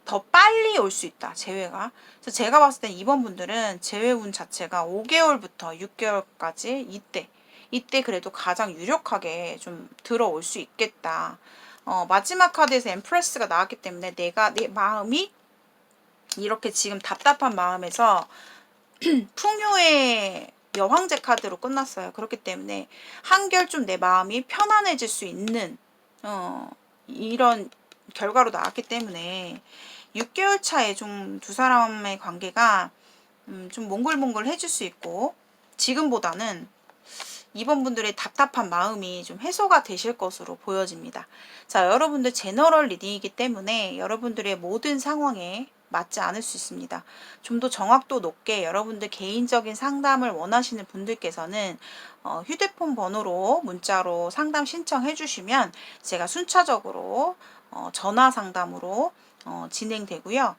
A: 더 빨리 올 수 있다, 재회가. 그래서 제가 봤을 땐 2번 분들은 재회 운 자체가 5개월부터 6개월까지 이때 그래도 가장 유력하게 좀 들어올 수 있겠다. 마지막 카드에서 엠프레스가 나왔기 때문에 내 마음이 이렇게 지금 답답한 마음에서 풍요의 여황제 카드로 끝났어요. 그렇기 때문에 한결 좀 내 마음이 편안해질 수 있는 이런 결과로 나왔기 때문에 6개월 차에 좀 두 사람의 관계가 좀 몽글몽글 해질 수 있고 지금보다는 2번 분들의 답답한 마음이 좀 해소가 되실 것으로 보여집니다. 자, 여러분들 제너럴 리딩이기 때문에 여러분들의 모든 상황에 맞지 않을 수 있습니다. 좀 더 정확도 높게 여러분들 개인적인 상담을 원하시는 분들께서는 휴대폰 번호로 문자로 상담 신청해 주시면 제가 순차적으로 전화 상담으로 진행되고요.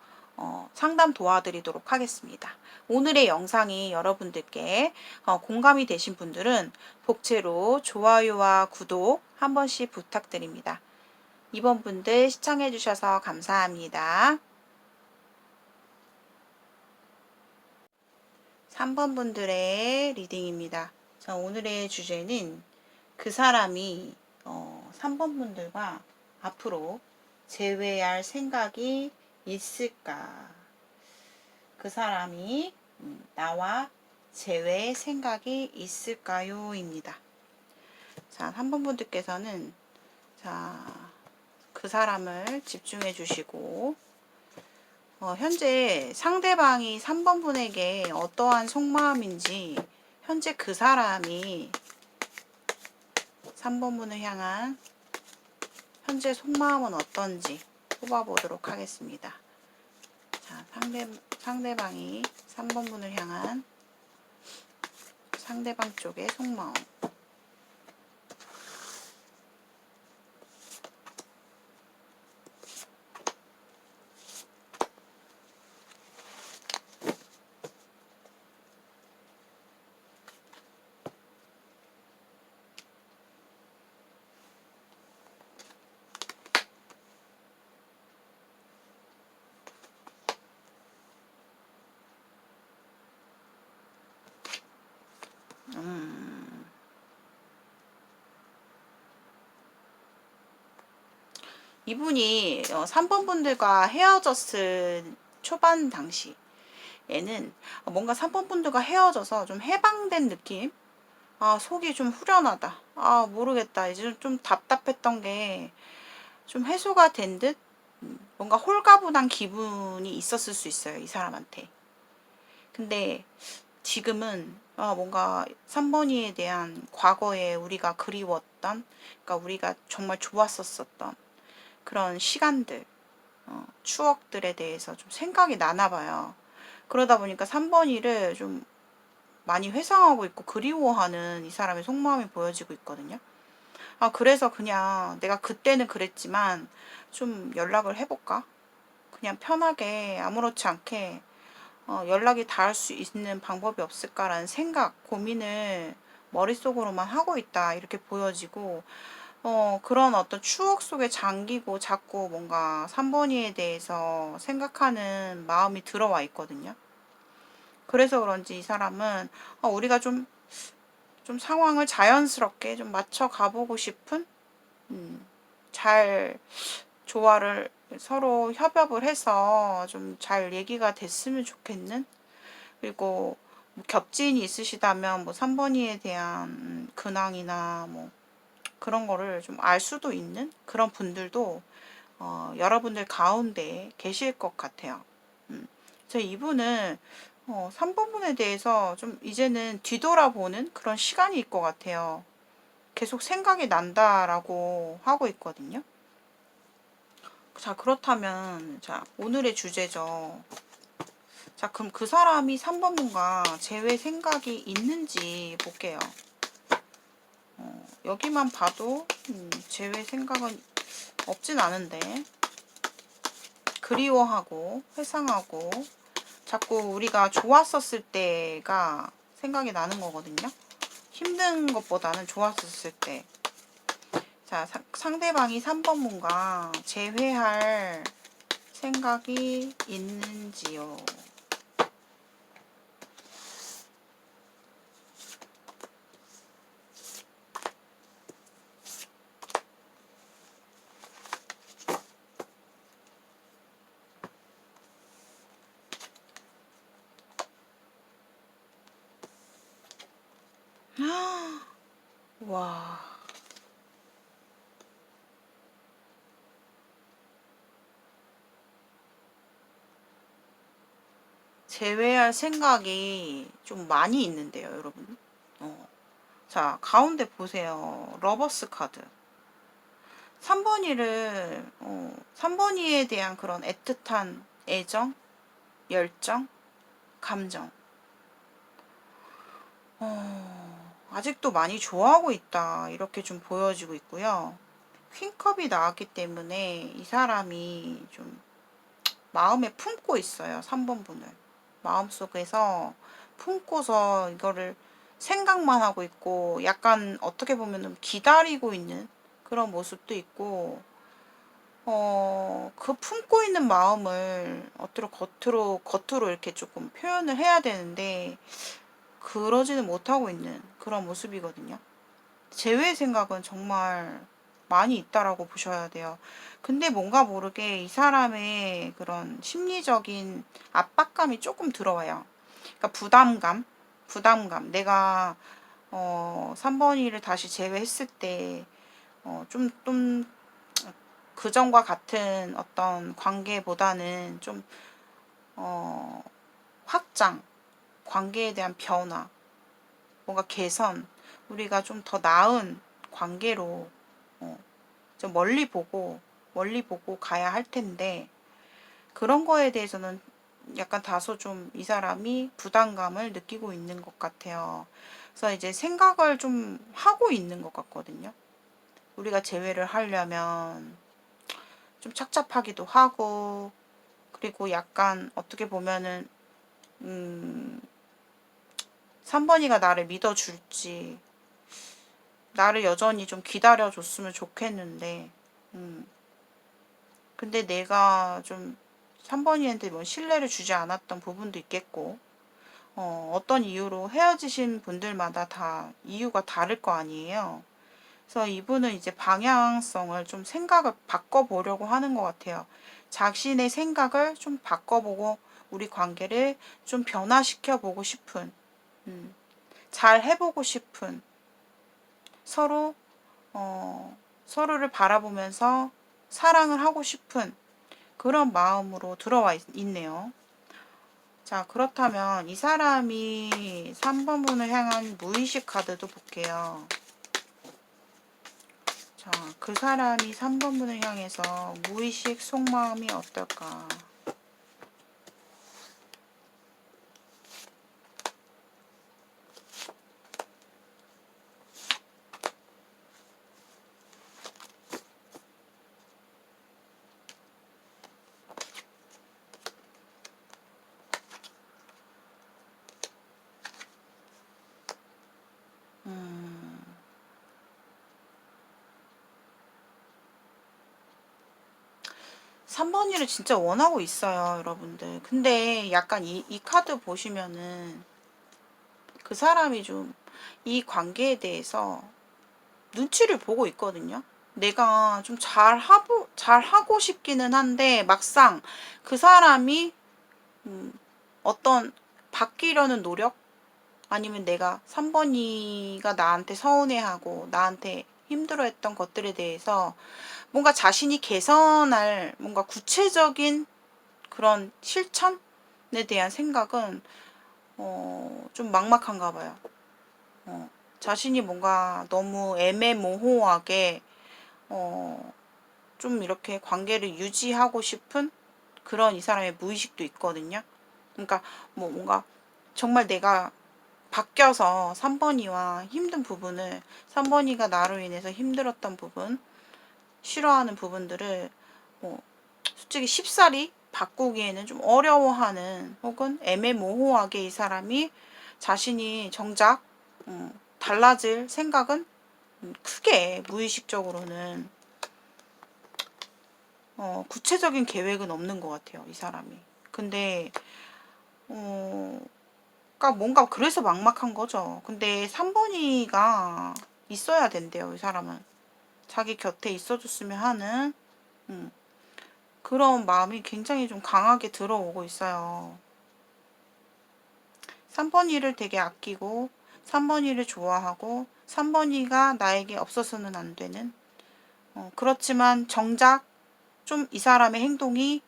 A: 상담 도와드리도록 하겠습니다. 오늘의 영상이 여러분들께 공감이 되신 분들은 복채로 좋아요와 구독 한 번씩 부탁드립니다. 2번 분들 시청해 주셔서 감사합니다. 3번 분들의 리딩입니다. 자, 오늘의 주제는 그 사람이 3번 분들과 앞으로 재회할 생각이 있을까? 그 사람이 나와 재회 생각이 있을까요? 입니다. 자, 3번 분들께서는 자, 그 사람을 집중해 주시고 현재 상대방이 3번 분에게 어떠한 속마음인지 현재 그 사람이 3번 분을 향한 현재 속마음은 어떤지 뽑아보도록 하겠습니다. 자, 상대방이 3번 분을 향한 상대방 쪽의 속마음. 이분이 3번 분들과 헤어졌을 초반 당시에는 뭔가 3번 분들과 헤어져서 좀 해방된 느낌? 아, 속이 좀 후련하다. 아, 모르겠다. 이제 좀 답답했던 게 좀 해소가 된 듯? 뭔가 홀가분한 기분이 있었을 수 있어요, 이 사람한테. 근데 지금은 뭔가 3번이에 대한 과거에 우리가 그리웠던, 그러니까 우리가 정말 좋았었던 그런 시간들, 추억들에 대해서 좀 생각이 나나 봐요. 그러다 보니까 3번이를 좀 많이 회상하고 있고 그리워하는 이 사람의 속마음이 보여지고 있거든요. 그래서 그냥 내가 그때는 그랬지만 좀 연락을 해볼까? 그냥 편하게 아무렇지 않게 연락이 닿을 수 있는 방법이 없을까라는 생각, 고민을 머릿속으로만 하고 있다. 이렇게 보여지고, 그런 어떤 추억 속에 잠기고 자꾸 뭔가 3번이에 대해서 생각하는 마음이 들어와 있거든요. 그래서 그런지 이 사람은 우리가 좀 상황을 자연스럽게 좀 맞춰 가보고 싶은, 잘 조화를 서로 협업을 해서 좀 잘 얘기가 됐으면 좋겠는, 그리고 뭐 겹지인이 있으시다면 뭐 3번이에 대한 근황이나 뭐 그런 거를 좀 알 수도 있는 그런 분들도 여러분들 가운데 계실 것 같아요. 저 이분은 3번 분에 대해서 좀 이제는 뒤돌아보는 그런 시간일 것 같아요. 계속 생각이 난다라고 하고 있거든요. 자, 그렇다면, 자, 오늘의 주제죠. 자, 그럼 그 사람이 3번 분과 재회 생각이 있는지 볼게요. 여기만 봐도, 재회 생각은 없진 않은데, 그리워하고, 회상하고, 자꾸 우리가 좋았었을 때가 생각이 나는 거거든요. 힘든 것보다는 좋았었을 때. 자, 상대방이 3번 분과 재회할 생각이 있는지요. 와. 제외할 생각이 좀 많이 있는데요, 여러분. 자, 가운데 보세요. 러버스 카드. 3번이를, 3번이에 대한 그런 애틋한 애정, 열정, 감정. 아직도 많이 좋아하고 있다. 이렇게 좀 보여지고 있고요. 퀸컵이 나왔기 때문에 이 사람이 좀 마음에 품고 있어요. 3번 분을. 마음속에서 품고서 이거를 생각만 하고 있고 약간 어떻게 보면 기다리고 있는 그런 모습도 있고 그 품고 있는 마음을 겉으로 이렇게 조금 표현을 해야 되는데 그러지는 못하고 있는 그런 모습이거든요. 제외 생각은 정말 많이 있다라고 보셔야 돼요. 근데 뭔가 모르게 이 사람의 그런 심리적인 압박감이 조금 들어와요. 그러니까 부담감. 내가 3번이를 다시 제외했을 때 좀 그전과 같은 어떤 관계보다는 좀 확장, 관계에 대한 변화, 뭔가 개선, 우리가 좀 더 나은 관계로 좀 멀리 보고 가야 할 텐데 그런 거에 대해서는 약간 다소 좀 이 사람이 부담감을 느끼고 있는 것 같아요. 그래서 이제 생각을 좀 하고 있는 것 같거든요. 우리가 재회를 하려면 좀 착잡하기도 하고 그리고 약간 어떻게 보면은 3번이가 나를 믿어줄지 나를 여전히 좀 기다려줬으면 좋겠는데 근데 내가 좀 3번이한테 뭐 신뢰를 주지 않았던 부분도 있겠고 어떤 이유로 헤어지신 분들마다 다 이유가 다를 거 아니에요. 그래서 이분은 이제 방향성을 좀 생각을 바꿔보려고 하는 것 같아요. 자신의 생각을 좀 바꿔보고 우리 관계를 좀 변화시켜보고 싶은 잘 해보고 싶은 서로 서로를 바라보면서 사랑을 하고 싶은 그런 마음으로 들어와 있네요. 자, 그렇다면 이 사람이 3번 분을 향한 무의식 카드도 볼게요. 자, 그 사람이 3번 분을 향해서 무의식 속마음이 어떨까? 음, 3번이를 진짜 원하고 있어요, 여러분들. 근데 약간 이 카드 보시면은 그 사람이 좀 이 관계에 대해서 눈치를 보고 있거든요. 내가 좀 잘하고 싶기는 한데 막상 그 사람이 어떤 바뀌려는 노력? 아니면 내가 3번이가 나한테 서운해하고 나한테 힘들어했던 것들에 대해서 뭔가 자신이 개선할 뭔가 구체적인 그런 실천에 대한 생각은 좀 막막한가 봐요. 자신이 뭔가 너무 애매모호하게 좀 이렇게 관계를 유지하고 싶은 그런 이 사람의 무의식도 있거든요. 그러니까 뭐 뭔가 정말 내가 바뀌어서 3번이와 힘든 부분을 3번이가 나로 인해서 힘들었던 부분, 싫어하는 부분들을 뭐 솔직히 쉽사리 바꾸기에는 좀 어려워하는 혹은 애매모호하게 이 사람이 자신이 정작 달라질 생각은 크게 무의식적으로는 구체적인 계획은 없는 것 같아요, 이 사람이. 근데 그러니까 뭔가 그래서 막막한 거죠. 근데 3번이가 있어야 된대요, 이 사람은. 자기 곁에 있어줬으면 하는 그런 마음이 굉장히 좀 강하게 들어오고 있어요. 3번이를 되게 아끼고 3번이를 좋아하고 3번이가 나에게 없어서는 안 되는 그렇지만 정작 좀 이 사람의 행동이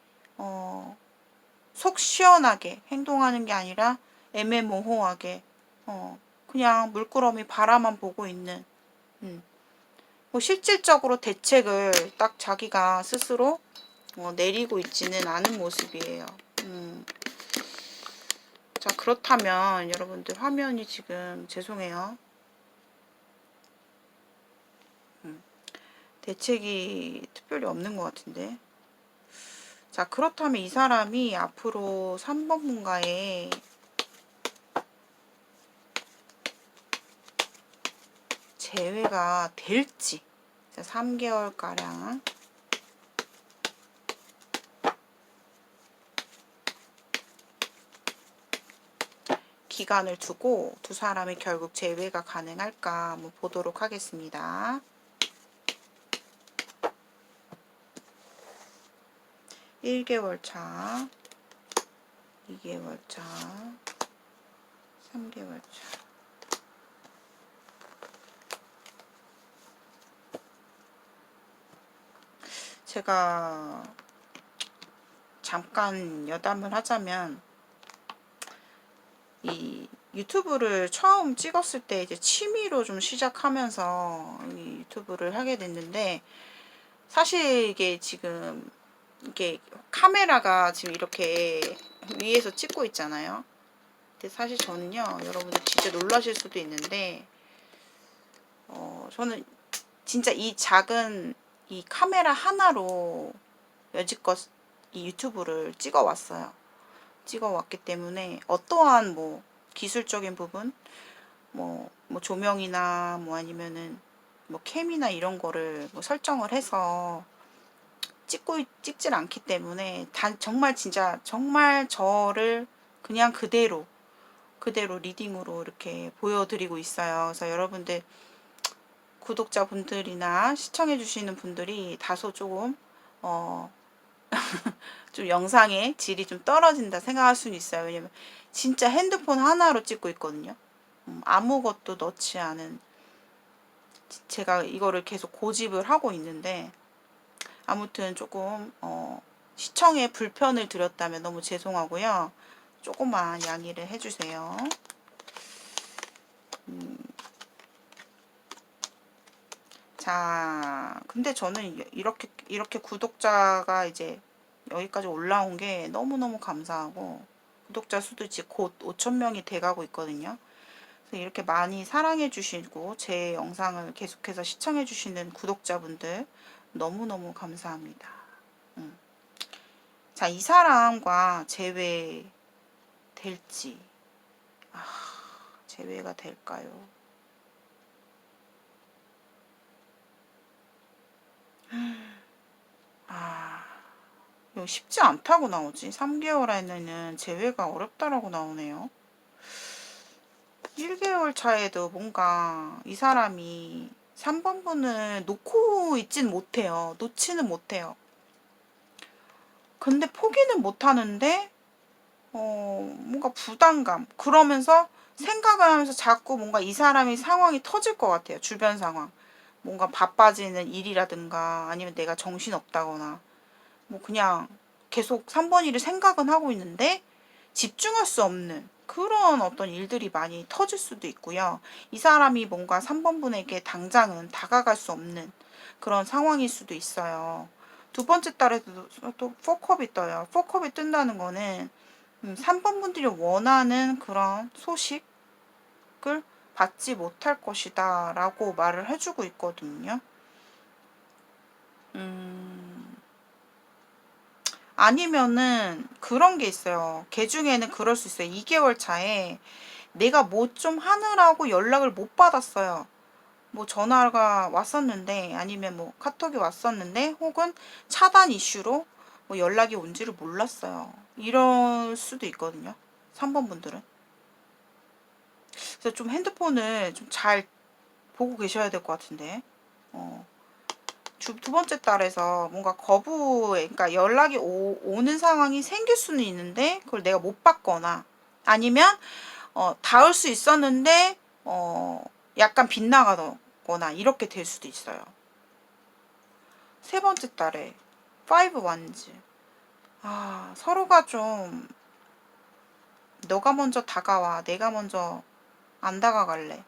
A: 속 시원하게 행동하는 게 아니라 애매모호하게 그냥 물끄러미 바라만 보고 있는 뭐 실질적으로 대책을 딱 자기가 스스로 내리고 있지는 않은 모습이에요. 자, 그렇다면 여러분들 화면이 지금 죄송해요. 대책이 특별히 없는 것 같은데. 자, 그렇다면 이 사람이 앞으로 3번 분과의 재회가 될지. 자, 3개월가량 기간을 두고 두 사람이 결국 재회가 가능할까 한번 보도록 하겠습니다. 1개월 차, 2개월 차, 3개월 차. 제가 잠깐 여담을 하자면 이 유튜브를 처음 찍었을 때 이제 취미로 좀 시작하면서 이 유튜브를 하게 됐는데 사실 이게 지금 이게 카메라가 지금 이렇게 위에서 찍고 있잖아요. 근데 사실 저는요, 여러분들 진짜 놀라실 수도 있는데 저는 진짜 이 작은 이 카메라 하나로 여지껏 이 유튜브를 찍어왔어요. 찍어왔기 때문에 어떠한 뭐 기술적인 부분, 뭐 조명이나 뭐 아니면은 뭐 캠이나 이런 거를 뭐 설정을 해서 찍질 않기 때문에 정말 진짜 정말 저를 그냥 그대로 리딩으로 이렇게 보여드리고 있어요. 그래서 여러분들 구독자분들이나 시청해주시는 분들이 다소 조금 좀 영상의 질이 좀 떨어진다 생각할 수는 있어요. 왜냐면 진짜 핸드폰 하나로 찍고 있거든요. 아무것도 넣지 않은 제가 이거를 계속 고집을 하고 있는데 아무튼 조금 시청에 불편을 드렸다면 너무 죄송하고요. 조금만 양해를 해주세요. 자, 근데 저는 이렇게 구독자가 이제 여기까지 올라온 게 너무너무 감사하고 구독자 수도 이제 곧 5,000명이 돼가고 있거든요. 그래서 이렇게 많이 사랑해 주시고 제 영상을 계속해서 시청해 주시는 구독자분들 너무너무 감사합니다. 자, 이 사람과 재회 될지. 재회가 될까요? 이거 쉽지 않다고 나오지. 3개월 안에는 재회가 어렵다라고 나오네요. 1개월 차에도 뭔가 이 사람이 3번 분을 놓고 있진 못해요. 놓지는 못해요. 근데 포기는 못하는데 뭔가 부담감 그러면서 생각을 하면서 자꾸 뭔가 이 사람이 상황이 터질 것 같아요. 주변 상황. 뭔가 바빠지는 일이라든가 아니면 내가 정신없다거나 뭐 그냥 계속 3번 일을 생각은 하고 있는데 집중할 수 없는 그런 어떤 일들이 많이 터질 수도 있고요. 이 사람이 뭔가 3번 분에게 당장은 다가갈 수 없는 그런 상황일 수도 있어요. 두 번째 달에도 또 4컵이 떠요. 4컵이 뜬다는 거는 3번 분들이 원하는 그런 소식을 받지 못할 것이다 라고 말을 해주고 있거든요. 아니면은 그런 게 있어요. 걔 중에는 그럴 수 있어요. 2개월 차에 내가 뭐 좀 하느라고 연락을 못 받았어요. 뭐 전화가 왔었는데 아니면 뭐 카톡이 왔었는데 혹은 차단 이슈로 뭐 연락이 온지를 몰랐어요. 이럴 수도 있거든요. 3번 분들은. 그래서 좀 핸드폰을 좀 잘 보고 계셔야 될 것 같은데. 두 번째 달에서 뭔가 그러니까 연락이 오는 상황이 생길 수는 있는데 그걸 내가 못 받거나 아니면 닿을 수 있었는데 약간 빗나가거나 이렇게 될 수도 있어요. 세 번째 달에 5 wands. 서로가 좀 너가 먼저 다가와 내가 먼저 안 다가갈래.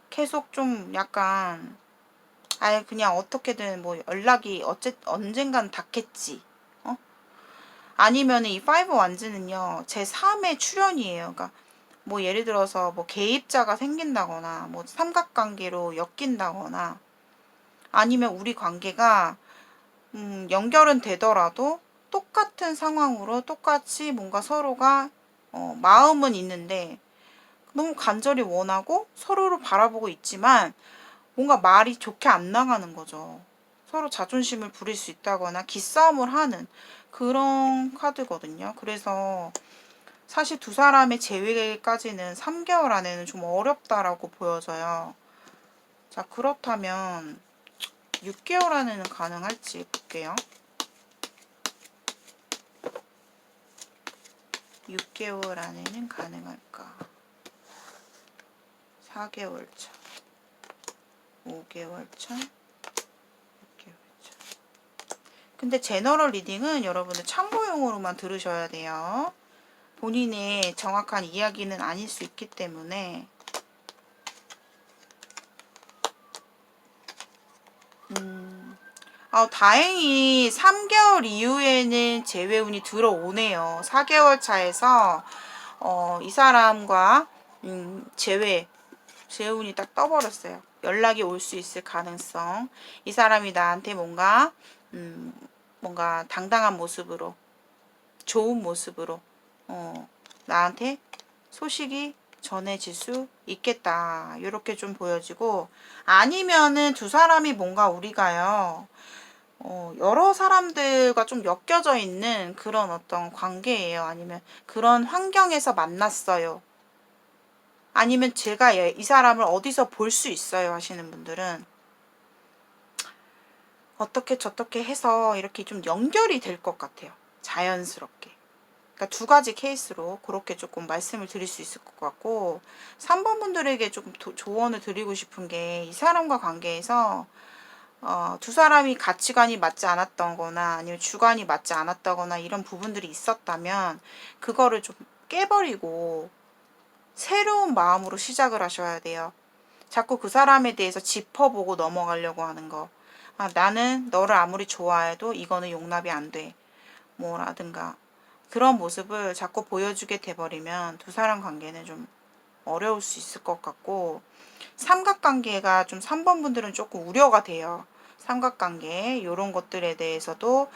A: 계속 좀 약간 아예 그냥 어떻게든 뭐 연락이 언젠간 닿겠지. 아니면은 이 5 wands는요 제 3의 출현이에요. 그러니까 뭐 예를 들어서 뭐 개입자가 생긴다거나 뭐 삼각관계로 엮인다거나 아니면 우리 관계가 연결은 되더라도 똑같은 상황으로 똑같이 뭔가 서로가 마음은 있는데 너무 간절히 원하고 서로를 바라보고 있지만 뭔가 말이 좋게 안 나가는 거죠. 서로 자존심을 부릴 수 있다거나 기싸움을 하는 그런 카드거든요. 그래서 사실 두 사람의 재회까지는 3개월 안에는 좀 어렵다라고 보여져요. 자, 그렇다면 6개월 안에는 가능할지 볼게요. 6개월 안에는 가능할까? 4개월 차, 5개월 차, 6개월 차. 근데 제너럴 리딩은 여러분들 참고용으로만 들으셔야 돼요. 본인의 정확한 이야기는 아닐 수 있기 때문에 다행히 3개월 이후에는 재회운이 들어오네요. 4개월 차에서 이 사람과 재회운이 딱 떠버렸어요. 연락이 올 수 있을 가능성. 이 사람이 나한테 뭔가 당당한 모습으로 좋은 모습으로 나한테 소식이 전해질 수 있겠다. 이렇게 좀 보여지고 아니면은 두 사람이 뭔가 우리가요. 여러 사람들과 좀 엮여져 있는 그런 어떤 관계예요. 아니면 그런 환경에서 만났어요. 아니면 제가 이 사람을 어디서 볼 수 있어요 하시는 분들은 어떻게 저떻게 해서 이렇게 좀 연결이 될 것 같아요. 자연스럽게. 그러니까 두 가지 케이스로 그렇게 조금 말씀을 드릴 수 있을 것 같고 3번 분들에게 조금 조언을 드리고 싶은 게 이 사람과 관계에서 두 사람이 가치관이 맞지 않았던 거나 아니면 주관이 맞지 않았다거나 이런 부분들이 있었다면 그거를 좀 깨버리고 새로운 마음으로 시작을 하셔야 돼요. 자꾸 그 사람에 대해서 짚어보고 넘어가려고 하는 거. 나는 너를 아무리 좋아해도 이거는 용납이 안 돼. 뭐라든가 그런 모습을 자꾸 보여주게 돼버리면 두 사람 관계는 좀 어려울 수 있을 것 같고 삼각관계가 좀 3번 분들은 조금 우려가 돼요. 삼각관계 이런 것들에 대해서도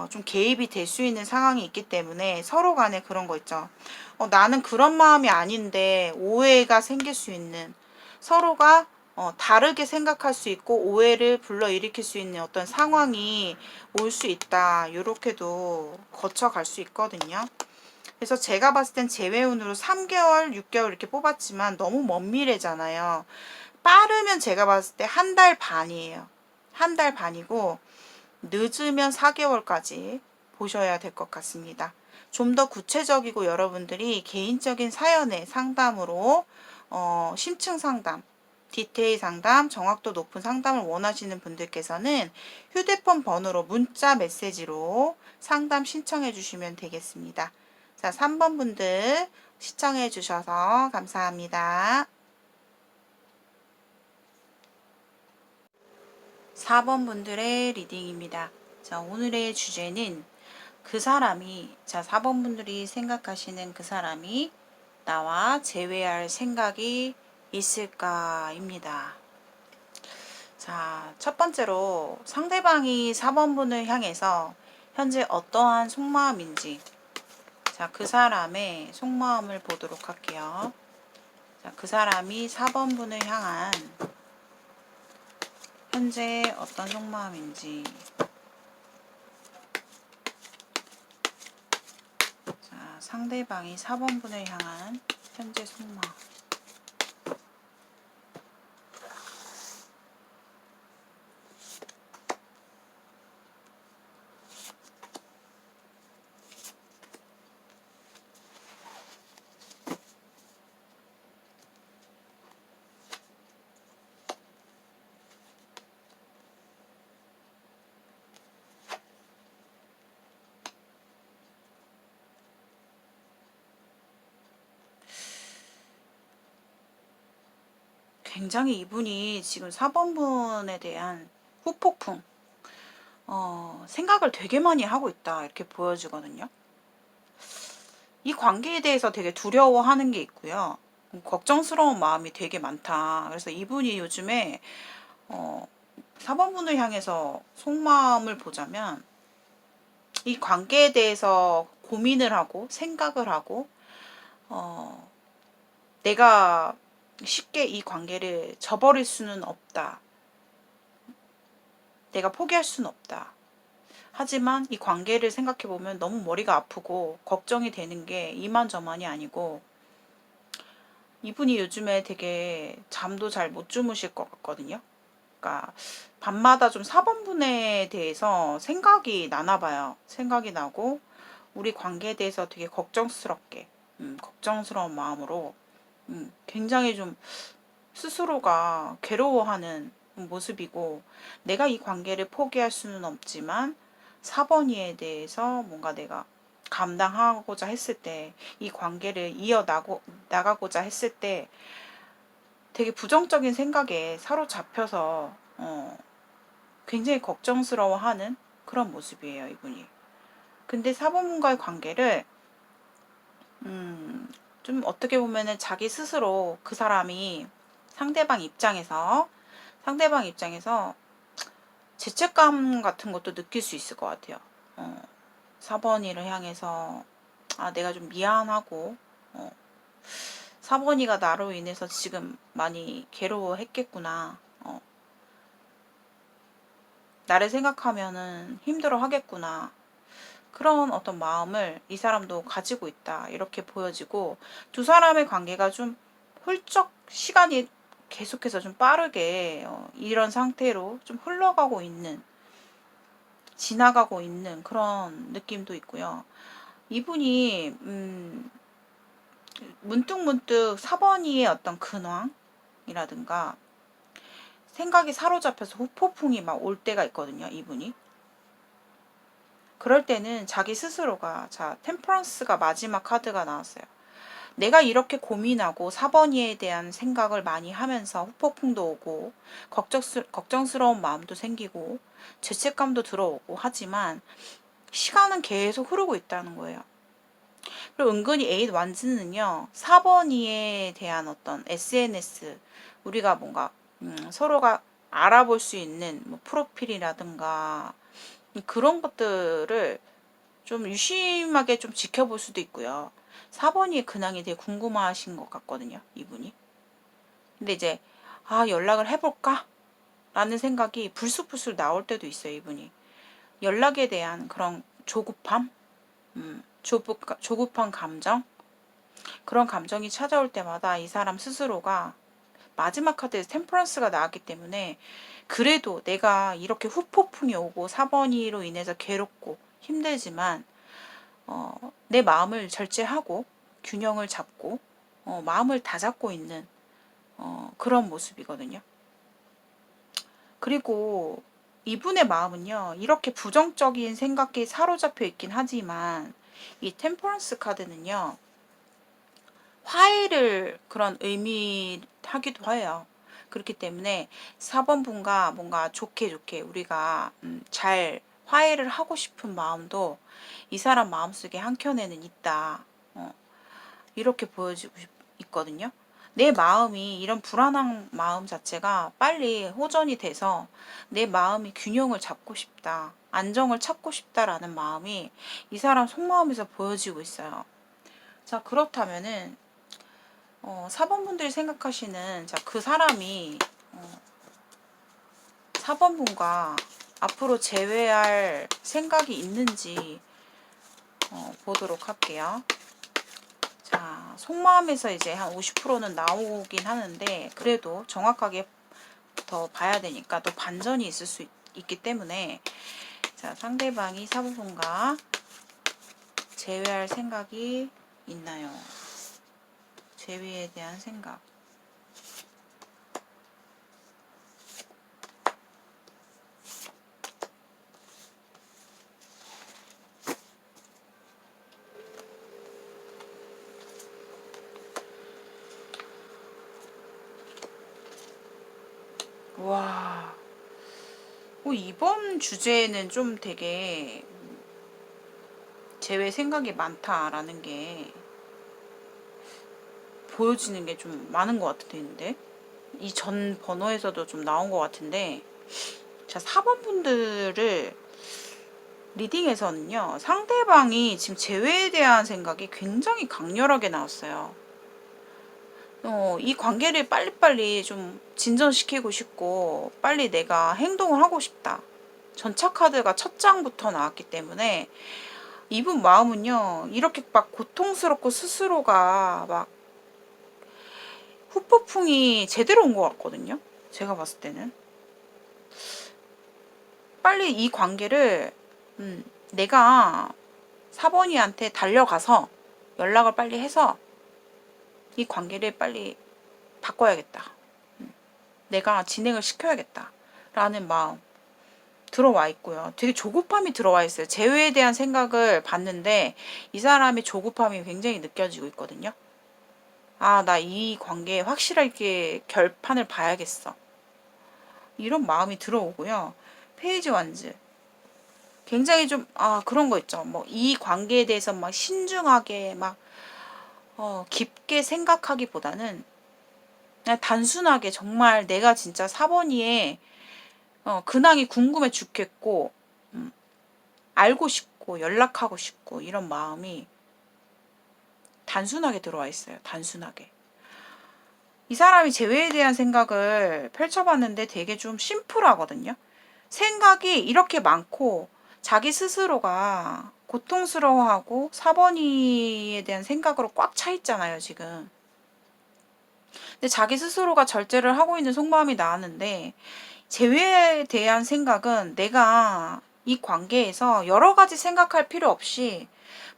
A: 좀 개입이 될 수 있는 상황이 있기 때문에 서로 간에 그런 거 있죠. 나는 그런 마음이 아닌데 오해가 생길 수 있는 서로가 다르게 생각할 수 있고 오해를 불러일으킬 수 있는 어떤 상황이 올 수 있다. 이렇게도 거쳐갈 수 있거든요. 그래서 제가 봤을 땐 재회운으로 3개월, 6개월 이렇게 뽑았지만 너무 먼 미래잖아요. 빠르면 제가 봤을 때 한 달 반이에요. 한 달 반이고 늦으면 4개월까지 보셔야 될 것 같습니다. 좀 더 구체적이고 여러분들이 개인적인 사연의 상담으로 심층 상담, 디테일 상담, 정확도 높은 상담을 원하시는 분들께서는 휴대폰 번호로 문자 메시지로 상담 신청해 주시면 되겠습니다. 자, 3번 분들 시청해 주셔서 감사합니다. 4번 분들의 리딩입니다. 자, 오늘의 주제는 그 사람이, 자, 4번 분들이 생각하시는 그 사람이 나와 재회할 생각이 있을까입니다. 자, 첫 번째로 상대방이 4번 분을 향해서 현재 어떠한 속마음인지, 자, 그 사람의 속마음을 보도록 할게요. 자, 그 사람이 4번 분을 향한 현재 어떤 속마음인지. 자, 상대방이 4번 분을 향한 현재 속마음. 굉장히 이분이 지금 4번 분에 대한 후폭풍, 생각을 되게 많이 하고 있다, 이렇게 보여지거든요. 이 관계에 대해서 되게 두려워하는 게 있고요. 걱정스러운 마음이 되게 많다. 그래서 이분이 요즘에 4번 분을 향해서 속마음을 보자면 이 관계에 대해서 고민을 하고 생각을 하고 내가 쉽게 이 관계를 저버릴 수는 없다. 내가 포기할 수는 없다. 하지만 이 관계를 생각해보면 너무 머리가 아프고 걱정이 되는 게 이만저만이 아니고, 이분이 요즘에 되게 잠도 잘 못 주무실 것 같거든요. 그러니까 밤마다 좀 4번 분에 대해서 생각이 나나 봐요. 생각이 나고 우리 관계에 대해서 되게 걱정스럽게, 걱정스러운 마음으로 굉장히 좀 스스로가 괴로워하는 모습이고, 내가 이 관계를 포기할 수는 없지만 4번이에 대해서 뭔가 내가 감당하고자 했을 때, 이 관계를 나가고자 했을 때 되게 부정적인 생각에 사로잡혀서 굉장히 걱정스러워하는 그런 모습이에요, 이분이. 근데 4번분과의 관계를 좀 어떻게 보면은 자기 스스로 그 사람이 상대방 입장에서 죄책감 같은 것도 느낄 수 있을 것 같아요. 4번이를 향해서 내가 좀 미안하고 4번이가 나로 인해서 지금 많이 괴로워했겠구나. 나를 생각하면은 힘들어 하겠구나. 그런 어떤 마음을 이 사람도 가지고 있다, 이렇게 보여지고, 두 사람의 관계가 좀 훌쩍 시간이 계속해서 좀 빠르게 이런 상태로 좀 지나가고 있는 그런 느낌도 있고요. 이분이 문득문득 4번이의 어떤 근황이라든가 생각이 사로잡혀서 후폭풍이 막 올 때가 있거든요, 이분이. 그럴 때는 자기 스스로가, 자, 템퍼런스가 마지막 카드가 나왔어요. 내가 이렇게 고민하고 4번이에 대한 생각을 많이 하면서 후폭풍도 오고 걱정스러운 마음도 생기고 죄책감도 들어오고 하지만 시간은 계속 흐르고 있다는 거예요. 그리고 은근히 에잇 완즈는요, 4번이에 대한 어떤 SNS, 우리가 뭔가 서로가 알아볼 수 있는 뭐 프로필이라든가 그런 것들을 좀 유심하게 좀 지켜볼 수도 있고요. 4번이의 근황이 되게 궁금하신 것 같거든요, 이분이. 근데 이제 연락을 해볼까? 라는 생각이 불쑥불쑥 나올 때도 있어요, 이분이. 연락에 대한 그런 조급함, 조급한 감정, 그런 감정이 찾아올 때마다 이 사람 스스로가 마지막 카드에 템퍼런스가 나왔기 때문에, 그래도 내가 이렇게 후폭풍이 오고 4번이로 인해서 괴롭고 힘들지만 내 마음을 절제하고 균형을 잡고 마음을 다잡고 있는 그런 모습이거든요. 그리고 이분의 마음은요, 이렇게 부정적인 생각에 사로잡혀 있긴 하지만 이 템퍼런스 카드는요, 화해를 그런 의미하기도 해요. 그렇기 때문에 4번 분과 뭔가 좋게 우리가 잘 화해를 하고 싶은 마음도 이 사람 마음속에 한켠에는 있다. 이렇게 보여지고 있거든요. 내 마음이 이런 불안한 마음 자체가 빨리 호전이 돼서 내 마음이 균형을 잡고 싶다. 안정을 찾고 싶다라는 마음이 이 사람 속마음에서 보여지고 있어요. 자, 그렇다면은 4번 분들이 생각하시는 그 사람이 4번 분과 앞으로 재회할 생각이 있는지 보도록 할게요. 자, 속마음에서 이제 한 50%는 나오긴 하는데 그래도 정확하게 더 봐야 되니까 또 반전이 있을 수 있기 때문에 자, 상대방이 4번 분과 재회할 생각이 있나요? 재회에 대한 생각. 와, 이번 주제는 좀 되게 재회 생각이 많다라는 게 보여지는 게 좀 많은 것 같은데 이 전 번호에서도 좀 나온 것 같은데 자, 4번 분들을 리딩에서는요 상대방이 지금 재회에 대한 생각이 굉장히 강렬하게 나왔어요. 이 관계를 빨리빨리 좀 진전시키고 싶고 빨리 내가 행동을 하고 싶다. 전차 카드가 첫 장부터 나왔기 때문에 이분 마음은요 이렇게 막 고통스럽고 스스로가 막 후폭풍이 제대로 온 것 같거든요. 제가 봤을 때는 빨리 이 관계를 내가 4번이한테 달려가서 연락을 빨리 해서 이 관계를 빨리 바꿔야겠다. 내가 진행을 시켜야겠다. 라는 마음 들어와 있고요. 되게 조급함이 들어와 있어요. 재회에 대한 생각을 봤는데 이 사람의 조급함이 굉장히 느껴지고 있거든요. 아, 나 이 관계에 확실하게 결판을 봐야겠어. 이런 마음이 들어오고요. 페이지 완즈. 굉장히 좀, 그런 거 있죠. 뭐, 이 관계에 대해서 막 신중하게 막, 깊게 생각하기보다는 그냥 단순하게 정말 내가 진짜 4번이의 근황이 궁금해 죽겠고, 알고 싶고, 연락하고 싶고, 이런 마음이 단순하게 들어와 있어요. 단순하게. 이 사람이 재회에 대한 생각을 펼쳐봤는데 되게 좀 심플하거든요. 생각이 이렇게 많고, 자기 스스로가 고통스러워하고 4번이에 대한 생각으로 꽉 차 있잖아요, 지금. 근데 자기 스스로가 절제를 하고 있는 속마음이 나왔는데, 재회에 대한 생각은 내가 이 관계에서 여러 가지 생각할 필요 없이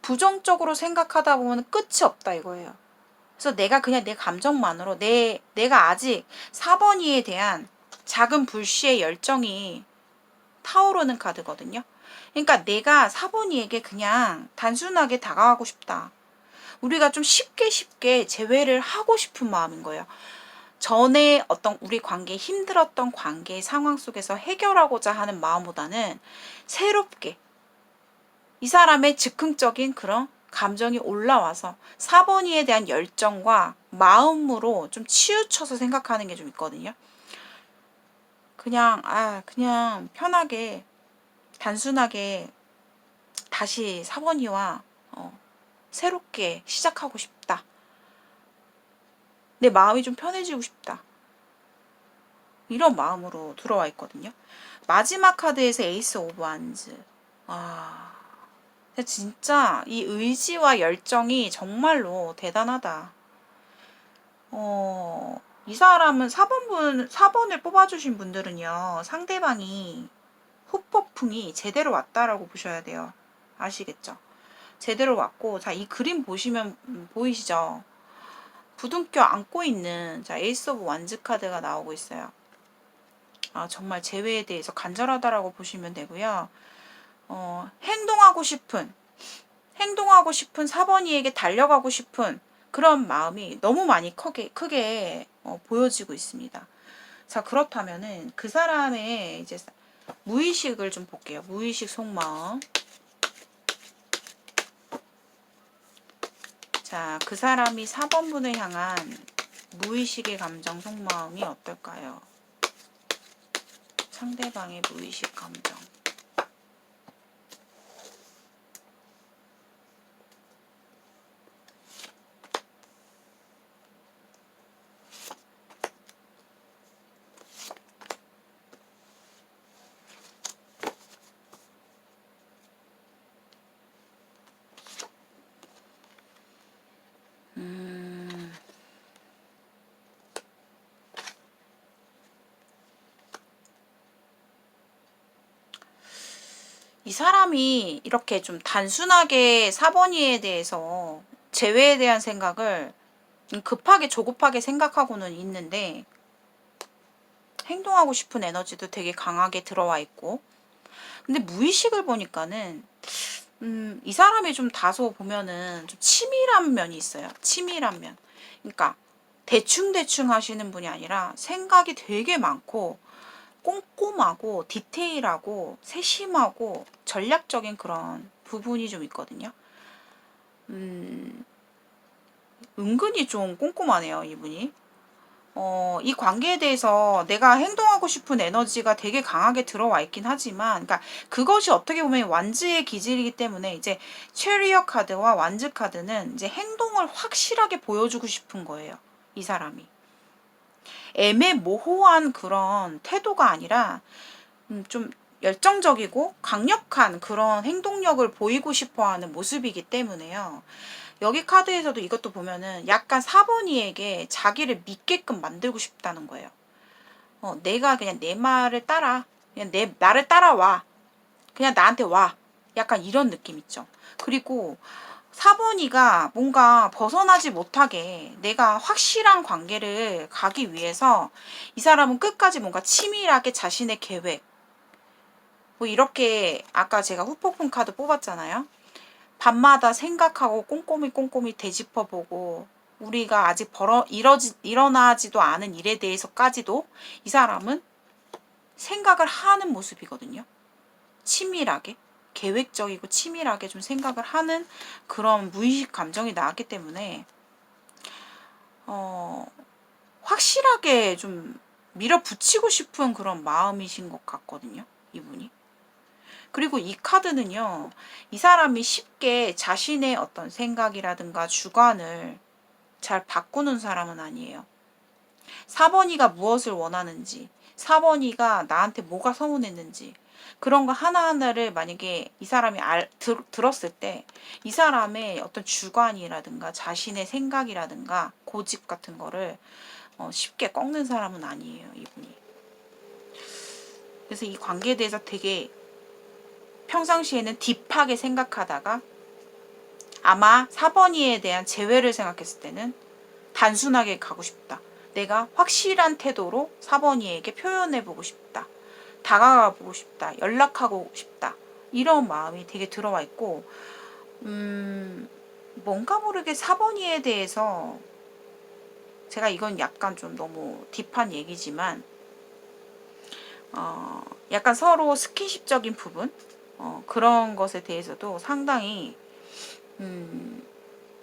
A: 부정적으로 생각하다 보면 끝이 없다 이거예요. 그래서 내가 그냥 내 감정만으로 내가 아직 4번이에 대한 작은 불씨의 열정이 타오르는 카드거든요. 그러니까 내가 4번이에게 그냥 단순하게 다가가고 싶다. 우리가 좀 쉽게 재회를 하고 싶은 마음인 거예요. 전에 어떤 우리 관계 힘들었던 관계 상황 속에서 해결하고자 하는 마음보다는 새롭게 이 사람의 즉흥적인 그런 감정이 올라와서 4번이에 대한 열정과 마음으로 좀 치우쳐서 생각하는 게 좀 있거든요. 그냥 편하게 단순하게 다시 4번이와 새롭게 시작하고 싶다. 내 마음이 좀 편해지고 싶다. 이런 마음으로 들어와 있거든요. 마지막 카드에서 에이스 오브 완즈. 진짜 이 의지와 열정이 정말로 대단하다. 이 사람은 4번을 뽑아주신 분들은요, 상대방이 후폭풍이 제대로 왔다라고 보셔야 돼요. 아시겠죠? 제대로 왔고, 자, 이 그림 보시면 보이시죠? 부둥켜 안고 있는, 자, 에이스 오브 완즈 카드가 나오고 있어요. 정말 재회에 대해서 간절하다라고 보시면 되고요. 행동하고 싶은 4번이에게 달려가고 싶은 그런 마음이 너무 많이 크게 보여지고 있습니다. 자, 그렇다면은 그 사람의 이제 무의식을 좀 볼게요. 무의식 속마음. 자, 그 사람이 4번분을 향한 무의식의 감정 속마음이 어떨까요? 상대방의 무의식 감정. 이 사람이 이렇게 좀 단순하게 4번이에 대해서 재회에 대한 생각을 급하게 조급하게 생각하고는 있는데 행동하고 싶은 에너지도 되게 강하게 들어와 있고, 근데 무의식을 보니까는 이 사람이 좀 다소 보면은 좀 치밀한 면이 있어요. 치밀한 면. 그러니까 대충대충 하시는 분이 아니라 생각이 되게 많고 꼼꼼하고 디테일하고 세심하고 전략적인 그런 부분이 좀 있거든요. 은근히 좀 꼼꼼하네요, 이분이. 이 관계에 대해서 내가 행동하고 싶은 에너지가 되게 강하게 들어와 있긴 하지만, 그러니까 그것이 어떻게 보면 완즈의 기질이기 때문에 이제 체리어 카드와 완즈 카드는 이제 행동을 확실하게 보여주고 싶은 거예요, 이 사람이. 애매모호한 그런 태도가 아니라 좀 열정적이고 강력한 그런 행동력을 보이고 싶어 하는 모습이기 때문에요. 여기 카드에서도 이것도 보면은 약간 4번이에게 자기를 믿게끔 만들고 싶다는 거예요. 내가 그냥 내 말을 따라. 그냥 나를 따라와. 그냥 나한테 와. 약간 이런 느낌 있죠. 그리고 4번이가 뭔가 벗어나지 못하게 내가 확실한 관계를 가기 위해서 이 사람은 끝까지 뭔가 치밀하게 자신의 계획, 뭐 이렇게 아까 제가 후폭풍 카드 뽑았잖아요. 밤마다 생각하고 꼼꼼히 꼼꼼히 되짚어보고 우리가 아직 일어나지도 않은 일에 대해서까지도 이 사람은 생각을 하는 모습이거든요. 치밀하게, 계획적이고 치밀하게 좀 생각을 하는 그런 무의식 감정이 나왔기 때문에 확실하게 좀 밀어붙이고 싶은 그런 마음이신 것 같거든요, 이분이. 그리고 이 카드는요, 이 사람이 쉽게 자신의 어떤 생각이라든가 주관을 잘 바꾸는 사람은 아니에요. 4번이가 무엇을 원하는지, 4번이가 나한테 뭐가 서운했는지, 그런 거 하나하나를 만약에 이 사람이 들었을 때, 이 사람의 어떤 주관이라든가 자신의 생각이라든가 고집 같은 거를 쉽게 꺾는 사람은 아니에요, 이분이. 그래서 이 관계에 대해서 되게 평상시에는 딥하게 생각하다가 아마 4번이에 대한 재회를 생각했을 때는 단순하게 가고 싶다. 내가 확실한 태도로 4번이에게 표현해보고 싶다. 다가가보고 싶다. 연락하고 싶다. 이런 마음이 되게 들어와 있고, 뭔가 모르게 4번이에 대해서 제가 이건 약간 좀 너무 딥한 얘기지만 약간 서로 스킨십적인 부분, 그런 것에 대해서도 상당히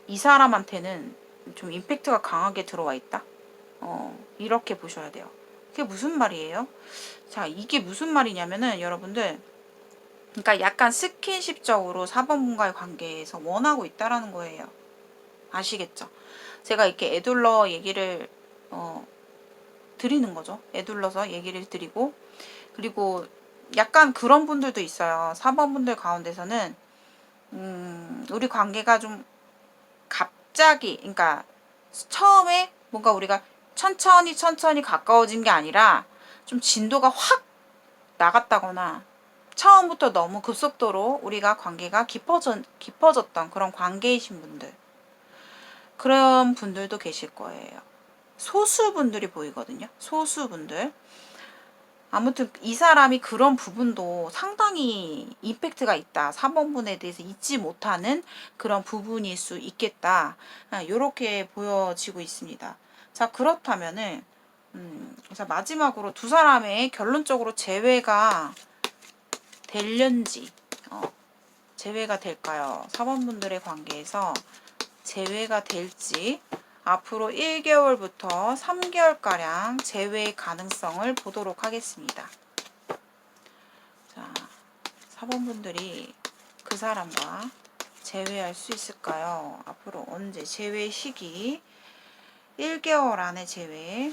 A: 이 사람한테는 좀 임팩트가 강하게 들어와 있다. 이렇게 보셔야 돼요. 그게 무슨 말이에요? 자, 이게 무슨 말이냐면은 여러분들, 그러니까 약간 스킨십적으로 4번분과의 관계에서 원하고 있다라는 거예요. 아시겠죠? 제가 이렇게 애둘러 얘기를 드리는 거죠. 애둘러서 얘기를 드리고, 그리고 약간 그런 분들도 있어요. 4번분들 가운데서는 우리 관계가 좀 갑자기, 그러니까 처음에 뭔가 우리가 천천히 가까워진 게 아니라 좀 진도가 확 나갔다거나 처음부터 너무 급속도로 우리가 관계가 깊어졌던 그런 관계이신 분들, 그런 분들도 계실 거예요. 소수분들이 보이거든요. 소수분들. 아무튼 이 사람이 그런 부분도 상당히 임팩트가 있다. 4번분에 대해서 잊지 못하는 그런 부분일 수 있겠다. 이렇게 보여지고 있습니다. 자, 그렇다면은 자, 마지막으로 두 사람의 결론적으로 재회가 될련지 재회가 될까요? 사번분들의 관계에서 재회가 될지 앞으로 1개월부터 3개월가량 재회의 가능성을 보도록 하겠습니다. 자, 사번분들이 그 사람과 재회할 수 있을까요? 앞으로 언제 재회 시기 1개월 안에 재회,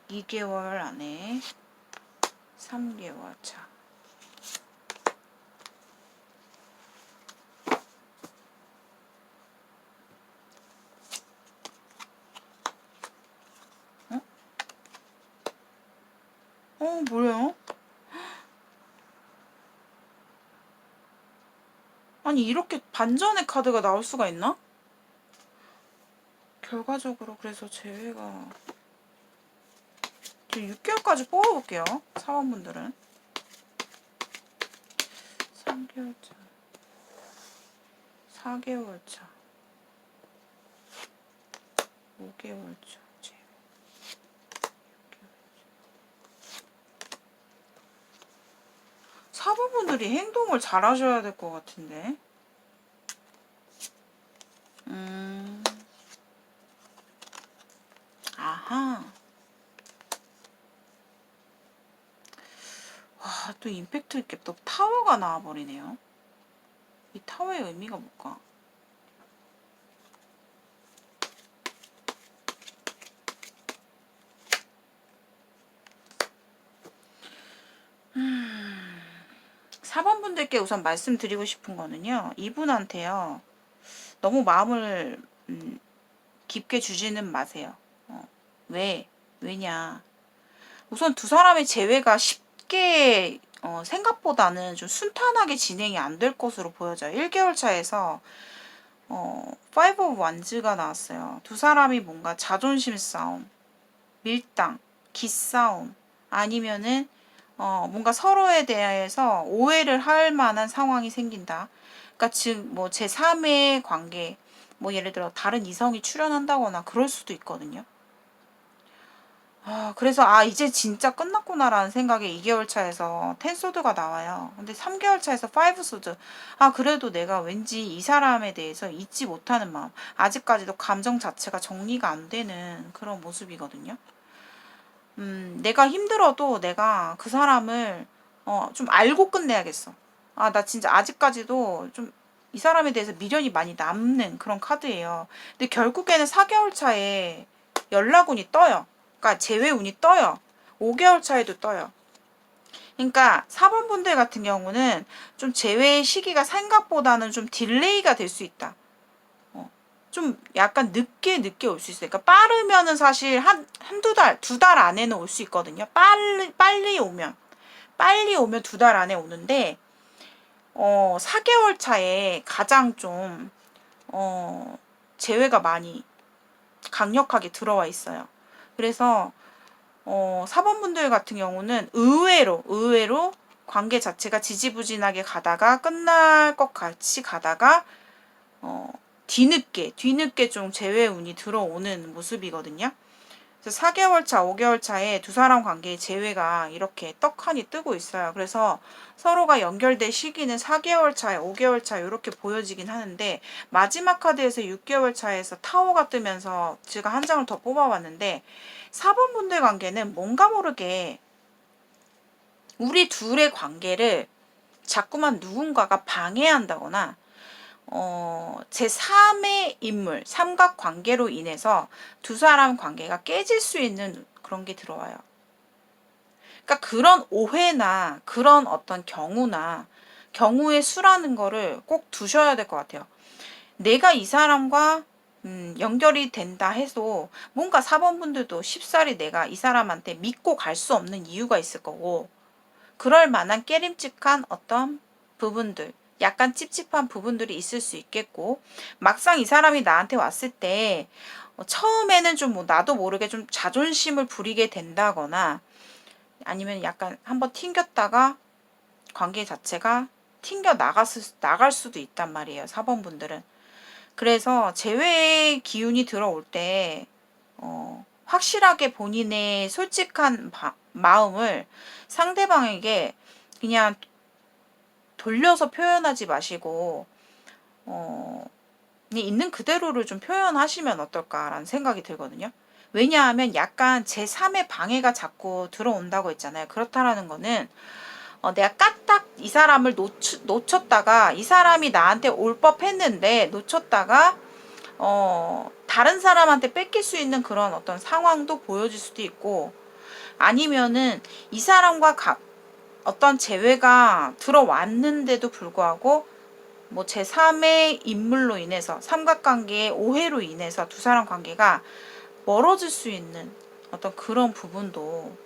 A: 2개월 안에, 3개월 차. 뭐예요? 아니, 이렇게 반전의 카드가 나올 수가 있나? 결과적으로 그래서 재회가 지금 6개월까지 뽑아볼게요. 사원분들은 3개월 차, 4개월 차, 5개월 차, 재회, 6개월 차. 사부분들이 행동을 잘 하셔야 될 것 같은데. 아하. 와, 또 임팩트 있게 또 타워가 나와버리네요. 이 타워의 의미가 뭘까? 사번분들께 우선 말씀드리고 싶은 거는요. 이분한테요. 너무 마음을 깊게 주지는 마세요. 왜냐. 우선 두 사람의 재회가 쉽게 생각보다는 좀 순탄하게 진행이 안 될 것으로 보여져요. 1개월 차에서 Five of Wands가 나왔어요. 두 사람이 뭔가 자존심 싸움, 밀당, 기싸움 아니면은 뭔가 서로에 대해서 오해를 할 만한 상황이 생긴다. 그러니까 즉 뭐 제3의 관계, 뭐 예를 들어 다른 이성이 출연한다거나 그럴 수도 있거든요. 그래서 이제 진짜 끝났구나라는 생각에 2개월 차에서 10소드가 나와요. 근데 3개월 차에서 5소드. 그래도 내가 왠지 이 사람에 대해서 잊지 못하는 마음. 아직까지도 감정 자체가 정리가 안 되는 그런 모습이거든요. 내가 힘들어도 내가 그 사람을 좀 알고 끝내야겠어. 나 진짜 아직까지도 좀 이 사람에 대해서 미련이 많이 남는 그런 카드예요. 근데 결국에는 4개월 차에 연락운이 떠요. 그러니까 재회운이 떠요. 5개월 차에도 떠요. 그러니까 4번 분들 같은 경우는 좀 재회 시기가 생각보다는 좀 딜레이가 될 수 있다. 좀 약간 늦게 올 수 있어요. 그러니까 빠르면은 사실 한두 달, 2달 안에는 올 수 있거든요. 빨리 오면 2달 안에 오는데, 4개월 차에 가장 좀, 재회가 많이 강력하게 들어와 있어요. 그래서, 4번분들 같은 경우는 의외로 관계 자체가 지지부진하게 가다가 끝날 것 같이 가다가, 뒤늦게 좀 재회운이 들어오는 모습이거든요. 그래서 4개월 차, 5개월 차에 두 사람 관계의 재회가 이렇게 떡하니 뜨고 있어요. 그래서 서로가 연결될 시기는 4개월 차에 5개월 차 이렇게 보여지긴 하는데, 마지막 카드에서 6개월 차에서 타워가 뜨면서 제가 한 장을 더 뽑아봤는데, 4번 분들 관계는 뭔가 모르게 우리 둘의 관계를 자꾸만 누군가가 방해한다거나 제3의 인물, 삼각관계로 인해서 두 사람 관계가 깨질 수 있는 그런 게 들어와요. 그러니까 그런 오해나 그런 어떤 경우의 수라는 거를 꼭 두셔야 될 것 같아요. 내가 이 사람과 연결이 된다 해도 뭔가 4번분들도 쉽사리 내가 이 사람한테 믿고 갈 수 없는 이유가 있을 거고, 그럴 만한 깨림칙한 어떤 부분들, 약간 찝찝한 부분들이 있을 수 있겠고, 막상 이 사람이 나한테 왔을 때 처음에는 좀 뭐 나도 모르게 좀 자존심을 부리게 된다거나, 아니면 약간 한번 튕겼다가 관계 자체가 나갈 수도 있단 말이에요. 4번 분들은. 그래서 재회의 기운이 들어올 때 확실하게 본인의 솔직한 마음을 상대방에게 그냥 돌려서 표현하지 마시고 그냥 있는 그대로를 좀 표현하시면 어떨까라는 생각이 들거든요. 왜냐하면 약간 제3의 방해가 자꾸 들어온다고 했잖아요. 그렇다라는 거는 내가 까딱 이 사람을 놓쳤다가 이 사람이 나한테 올 법했는데 놓쳤다가 다른 사람한테 뺏길 수 있는 그런 어떤 상황도 보여질 수도 있고, 아니면은 이 사람과 어떤 재회가 들어왔는데도 불구하고 뭐 제3의 인물로 인해서 삼각관계의 오해로 인해서 두 사람 관계가 멀어질 수 있는 어떤 그런 부분도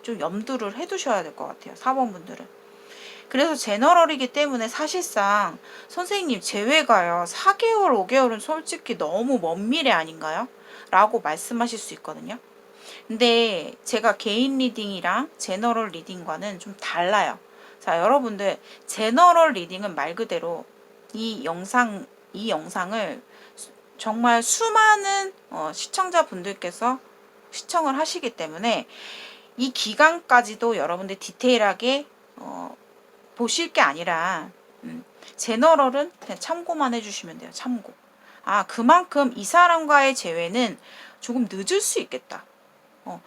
A: 좀 염두를 해두셔야 될 것 같아요. 4번분들은. 그래서 제너럴이기 때문에 사실상 선생님 재회가요 4개월 5개월은 솔직히 너무 먼 미래 아닌가요? 라고 말씀하실 수 있거든요. 근데 제가 개인 리딩이랑 제너럴 리딩과는 좀 달라요. 자, 여러분들 제너럴 리딩은 말 그대로 이 영상을 정말 수많은 시청자분들께서 시청을 하시기 때문에 이 기간까지도 여러분들 디테일하게 보실 게 아니라 제너럴은 그냥 참고만 해주시면 돼요. 참고. 그만큼 이 사람과의 재회는 조금 늦을 수 있겠다.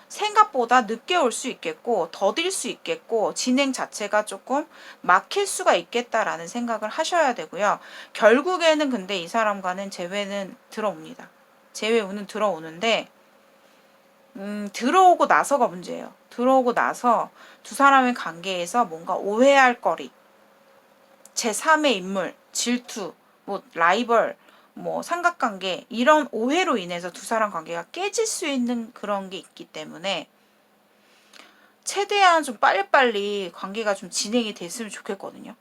A: 생각보다 늦게 올 수 있겠고 더딜 수 있겠고 진행 자체가 조금 막힐 수가 있겠다라는 생각을 하셔야 되고요. 결국에는 근데 이 사람과는 재회는 들어옵니다. 재회운은 들어오는데 들어오고 나서가 문제예요. 들어오고 나서 두 사람의 관계에서 뭔가 오해할 거리, 제3의 인물, 질투, 뭐 라이벌, 뭐 삼각관계 이런 오해로 인해서 두 사람 관계가 깨질 수 있는 그런 게 있기 때문에 최대한 좀 빨리빨리 관계가 좀 진행이 됐으면 좋겠거든요.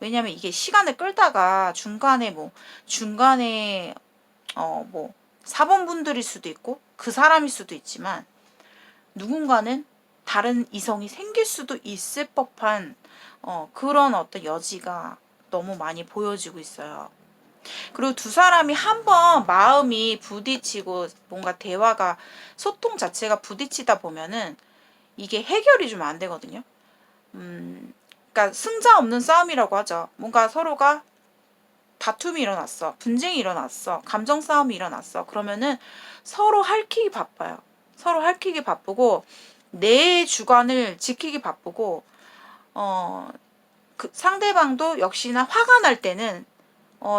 A: 왜냐면 이게 시간을 끌다가 중간에 뭐 4번분들일 수도 있고 그 사람일 수도 있지만 누군가는 다른 이성이 생길 수도 있을 법한 그런 어떤 여지가 너무 많이 보여지고 있어요. 그리고 두 사람이 한번 마음이 부딪히고 뭔가 대화가 소통 자체가 부딪히다 보면은 이게 해결이 좀 안 되거든요. 그러니까 승자 없는 싸움이라고 하죠. 뭔가 서로가 다툼이 일어났어. 분쟁이 일어났어. 감정 싸움이 일어났어. 그러면은 서로 핥히기 바빠요. 서로 핥히기 바쁘고 내 주관을 지키기 바쁘고 그 상대방도 역시나 화가 날 때는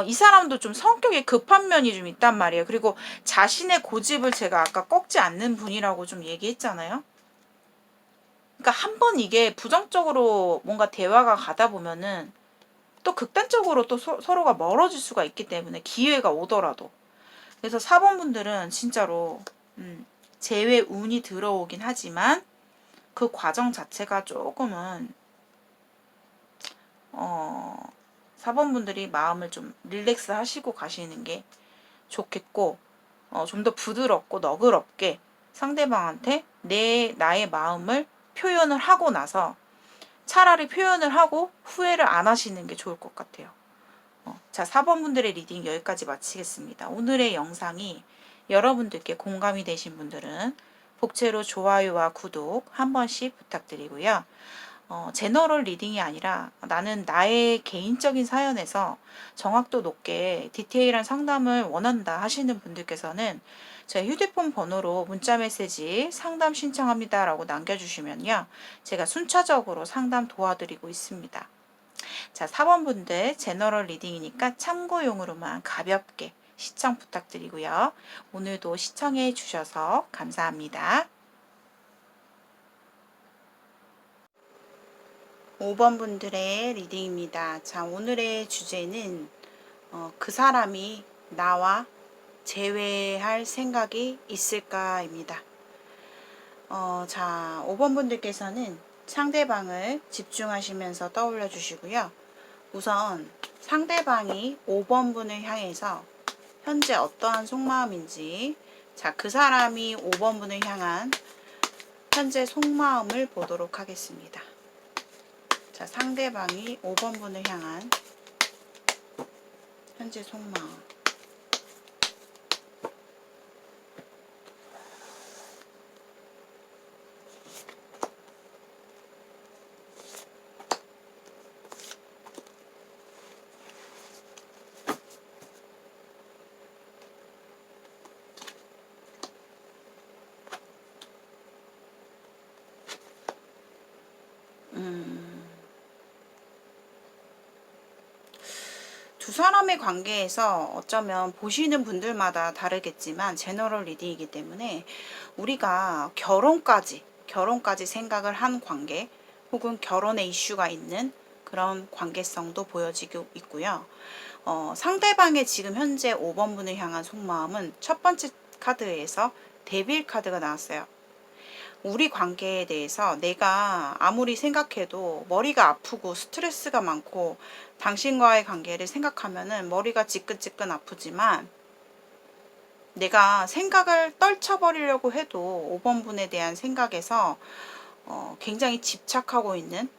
A: 이 사람도 좀 성격이 급한 면이 좀 있단 말이에요. 그리고 자신의 고집을 제가 아까 꺾지 않는 분이라고 좀 얘기했잖아요. 그러니까 한번 이게 부정적으로 뭔가 대화가 가다 보면은 또 극단적으로 또 서로가 멀어질 수가 있기 때문에 기회가 오더라도. 그래서 4번분들은 진짜로 재회 운이 들어오긴 하지만 그 과정 자체가 조금은 4번분들이 마음을 좀 릴렉스 하시고 가시는 게 좋겠고 좀 더 부드럽고 너그럽게 상대방한테 나의 마음을 표현을 하고 나서 차라리 표현을 하고 후회를 안 하시는 게 좋을 것 같아요. 자, 4번분들의 리딩 여기까지 마치겠습니다. 오늘의 영상이 여러분들께 공감이 되신 분들은 복채로 좋아요와 구독 한 번씩 부탁드리고요. 제너럴 리딩이 아니라 나는 나의 개인적인 사연에서 정확도 높게 디테일한 상담을 원한다 하시는 분들께서는 제 휴대폰 번호로 문자메시지 상담 신청합니다 라고 남겨주시면요. 제가 순차적으로 상담 도와드리고 있습니다. 자, 4번분들 제너럴 리딩이니까 참고용으로만 가볍게 시청 부탁드리고요. 오늘도 시청해 주셔서 감사합니다. 5번분들의 리딩입니다. 자, 오늘의 주제는 그 사람이 나와 재회할 생각이 있을까입니다. 자, 5번분들께서는 상대방을 집중하시면서 떠올려 주시고요. 우선 상대방이 5번분을 향해서 현재 어떠한 속마음인지, 자, 그 사람이 5번분을 향한 현재 속마음을 보도록 하겠습니다. 자, 상대방이 5번분을 향한 현재 속마음. 두 사람의 관계에서 어쩌면 보시는 분들마다 다르겠지만 제너럴 리딩이기 때문에 우리가 결혼까지 생각을 한 관계 혹은 결혼의 이슈가 있는 그런 관계성도 보여지고 있고요. 상대방의 지금 현재 5번 분을 향한 속마음은 첫 번째 카드에서 데빌 카드가 나왔어요. 우리 관계에 대해서 내가 아무리 생각해도 머리가 아프고 스트레스가 많고 당신과의 관계를 생각하면은 머리가 지끈지끈 아프지만 내가 생각을 떨쳐버리려고 해도 5번 분에 대한 생각에서 굉장히 집착하고 있는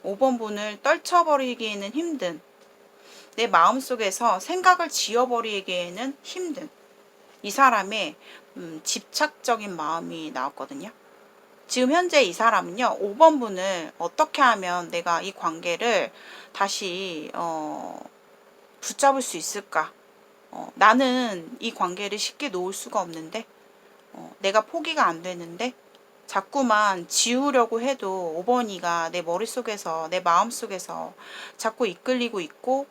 A: 5번 분을 떨쳐버리기에는 힘든 내 마음속에서 생각을 지워버리기에는 힘든 이 사람의 집착적인 마음이 나왔거든요. 지금 현재 이 사람은요, 5번 분을 어떻게 하면 내가 이 관계를 다시 붙잡을 수 있을까? 나는 이 관계를 쉽게 놓을 수가 없는데 내가 포기가 안 되는데 자꾸만 지우려고 해도 5번이가 내 머릿속에서 내 마음속에서 자꾸 이끌리고 있고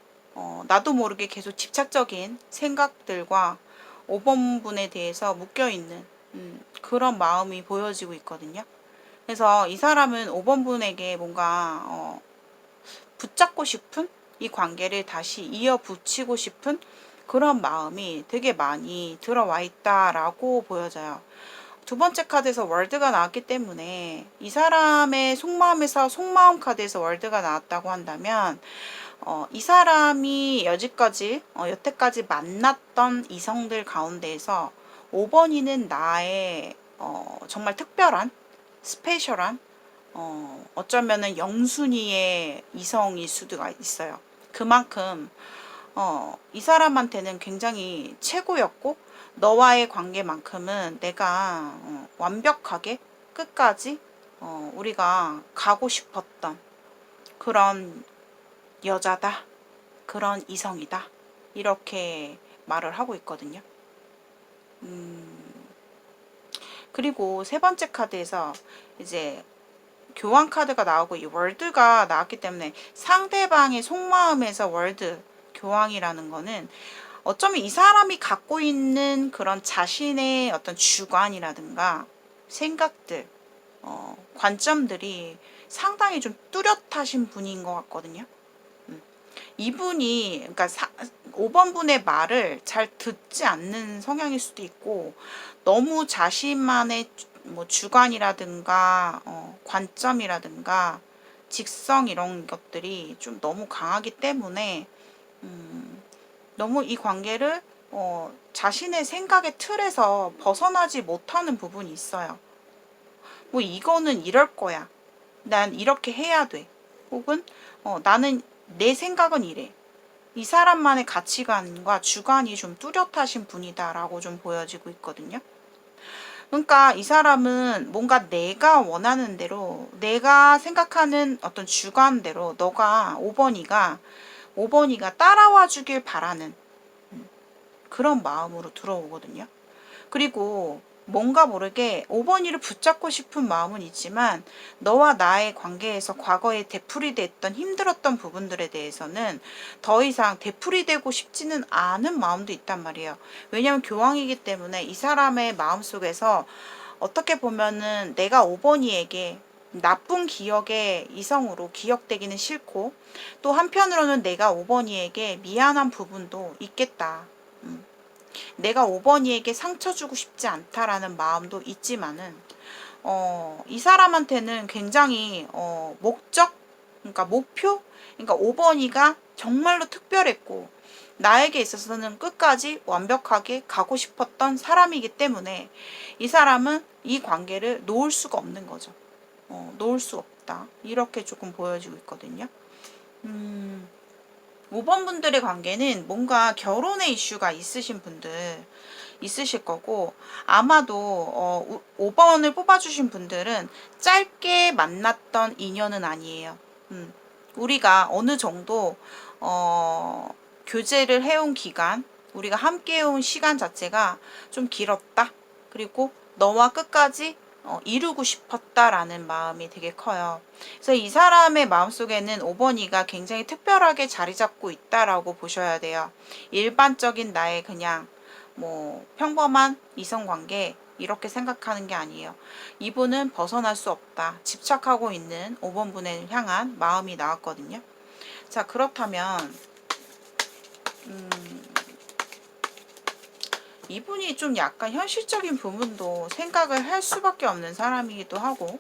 A: 나도 모르게 계속 집착적인 생각들과 5번 분에 대해서 묶여있는 그런 마음이 보여지고 있거든요. 그래서 이 사람은 5번 분에게 뭔가 붙잡고 싶은 이 관계를 다시 이어붙이고 싶은 그런 마음이 되게 많이 들어와 있다라고 보여져요. 두 번째 카드에서 월드가 나왔기 때문에 이 사람의 속마음에서 속마음 카드에서 월드가 나왔다고 한다면 이 사람이 여태까지 만났던 이성들 가운데에서 5번이는 나의 정말 특별한 스페셜한 어쩌면은 영순위의 이성일 수도 있어요. 그만큼 이 사람한테는 굉장히 최고였고 너와의 관계만큼은 내가 완벽하게 끝까지 우리가 가고 싶었던 그런 여자다. 그런 이성이다. 이렇게 말을 하고 있거든요. 그리고 세 번째 카드에서 이제 교환 카드가 나오고 이 월드가 나왔기 때문에 상대방의 속마음에서 월드 교환이라는 거는 어쩌면 이 사람이 갖고 있는 그런 자신의 어떤 주관이라든가 생각들, 관점들이 상당히 좀 뚜렷하신 분인 것 같거든요. 이분이 그러니까 5번 분의 말을 잘 듣지 않는 성향일 수도 있고 너무 자신만의 뭐 주관이라든가 관점이라든가 직성 이런 것들이 좀 너무 강하기 때문에 너무 이 관계를 자신의 생각의 틀에서 벗어나지 못하는 부분이 있어요. 뭐 이거는 이럴 거야. 난 이렇게 해야 돼. 혹은 나는 내 생각은 이래. 이 사람만의 가치관과 주관이 좀 뚜렷하신 분이다라고 좀 보여지고 있거든요. 그러니까 이 사람은 뭔가 내가 원하는 대로 내가 생각하는 어떤 주관대로 너가 5번이가 따라와 주길 바라는 그런 마음으로 들어오거든요. 그리고 뭔가 모르게 5번이를 붙잡고 싶은 마음은 있지만 너와 나의 관계에서 과거에 되풀이됐던 힘들었던 부분들에 대해서는 더 이상 되풀이되고 싶지는 않은 마음도 있단 말이에요. 왜냐하면 교황이기 때문에 이 사람의 마음속에서 어떻게 보면은 내가 5번이에게 나쁜 기억의 이성으로 기억되기는 싫고 또 한편으로는 내가 5번이에게 미안한 부분도 있겠다. 내가 5번이에게 상처 주고 싶지 않다라는 마음도 있지만은 이 사람한테는 굉장히 그러니까 목표, 그러니까 5번이가 정말로 특별했고 나에게 있어서는 끝까지 완벽하게 가고 싶었던 사람이기 때문에 이 사람은 이 관계를 놓을 수가 없는 거죠. 놓을 수 없다. 이렇게 조금 보여지고 있거든요. 5번 분들의 관계는 뭔가 결혼의 이슈가 있으신 분들 있으실 거고 아마도 5번을 뽑아주신 분들은 짧게 만났던 인연은 아니에요. 우리가 어느 정도 교제를 해온 기간, 우리가 함께 해온 시간 자체가 좀 길었다. 그리고 너와 끝까지 이루고 싶었다라는 마음이 되게 커요. 그래서 이 사람의 마음속에는 5번이가 굉장히 특별하게 자리 잡고 있다라고 보셔야 돼요. 일반적인 나의 그냥 뭐 평범한 이성관계 이렇게 생각하는 게 아니에요. 이분은 벗어날 수 없다. 집착하고 있는 5번 분을 향한 마음이 나왔거든요. 자, 그렇다면 이분이 좀 약간 현실적인 부분도 생각을 할 수밖에 없는 사람이기도 하고,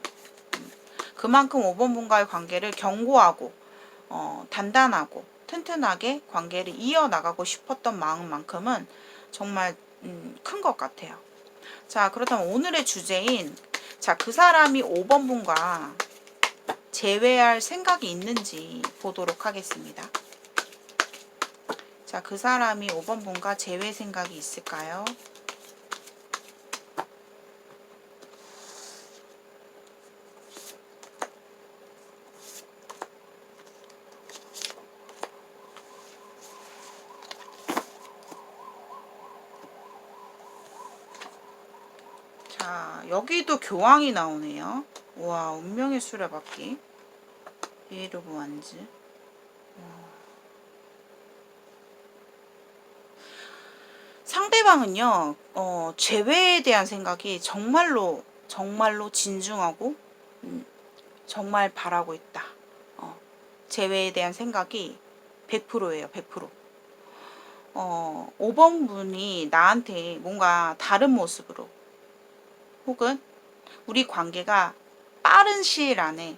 A: 그만큼 5번 분과의 관계를 견고하고 단단하고 튼튼하게 관계를 이어나가고 싶었던 마음만큼은 정말 큰 것 같아요. 자, 그렇다면 오늘의 주제인 그 사람이 5번 분과 재회할 생각이 있는지 보도록 하겠습니다. 자, 그 사람이 5번 분과 재회 생각이 있을까요? 자, 여기도 교황이 나오네요. 와, 운명의 수레바퀴. 예르브 완즈. 상대방은요, 재회에 대한 생각이 정말로 진중하고, 정말 바라고 있다. 재회에 대한 생각이 100%예요, 100%. 5번 분이 나한테 뭔가 다른 모습으로, 혹은 우리 관계가 빠른 시일 안에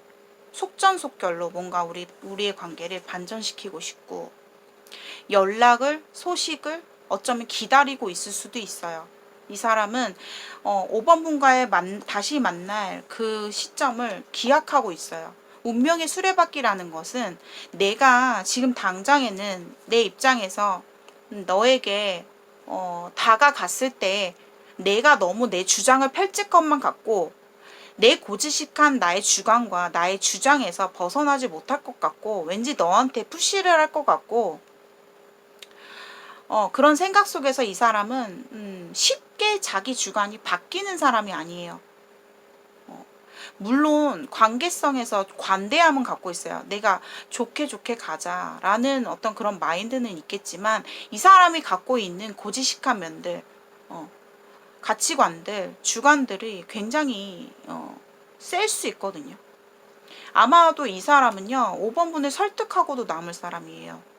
A: 속전속결로 뭔가 우리의 관계를 반전시키고 싶고, 연락을, 소식을 어쩌면 기다리고 있을 수도 있어요. 이 사람은 5번 분과의 다시 만날 그 시점을 기약하고 있어요. 운명의 수레바퀴라는 것은 내가 지금 당장에는 내 입장에서 너에게 다가갔을 때 내가 너무 내 주장을 펼칠 것만 같고, 내 고지식한 나의 주관과 나의 주장에서 벗어나지 못할 것 같고, 왠지 너한테 푸시를 할 것 같고, 그런 생각 속에서 이 사람은 쉽게 자기 주관이 바뀌는 사람이 아니에요. 물론 관계성에서 관대함은 갖고 있어요. 내가 좋게 가자라는 어떤 그런 마인드는 있겠지만, 이 사람이 갖고 있는 고지식한 면들, 가치관들, 주관들이 굉장히 셀 수 있거든요. 아마도 이 사람은요, 5번 분을 설득하고도 남을 사람이에요.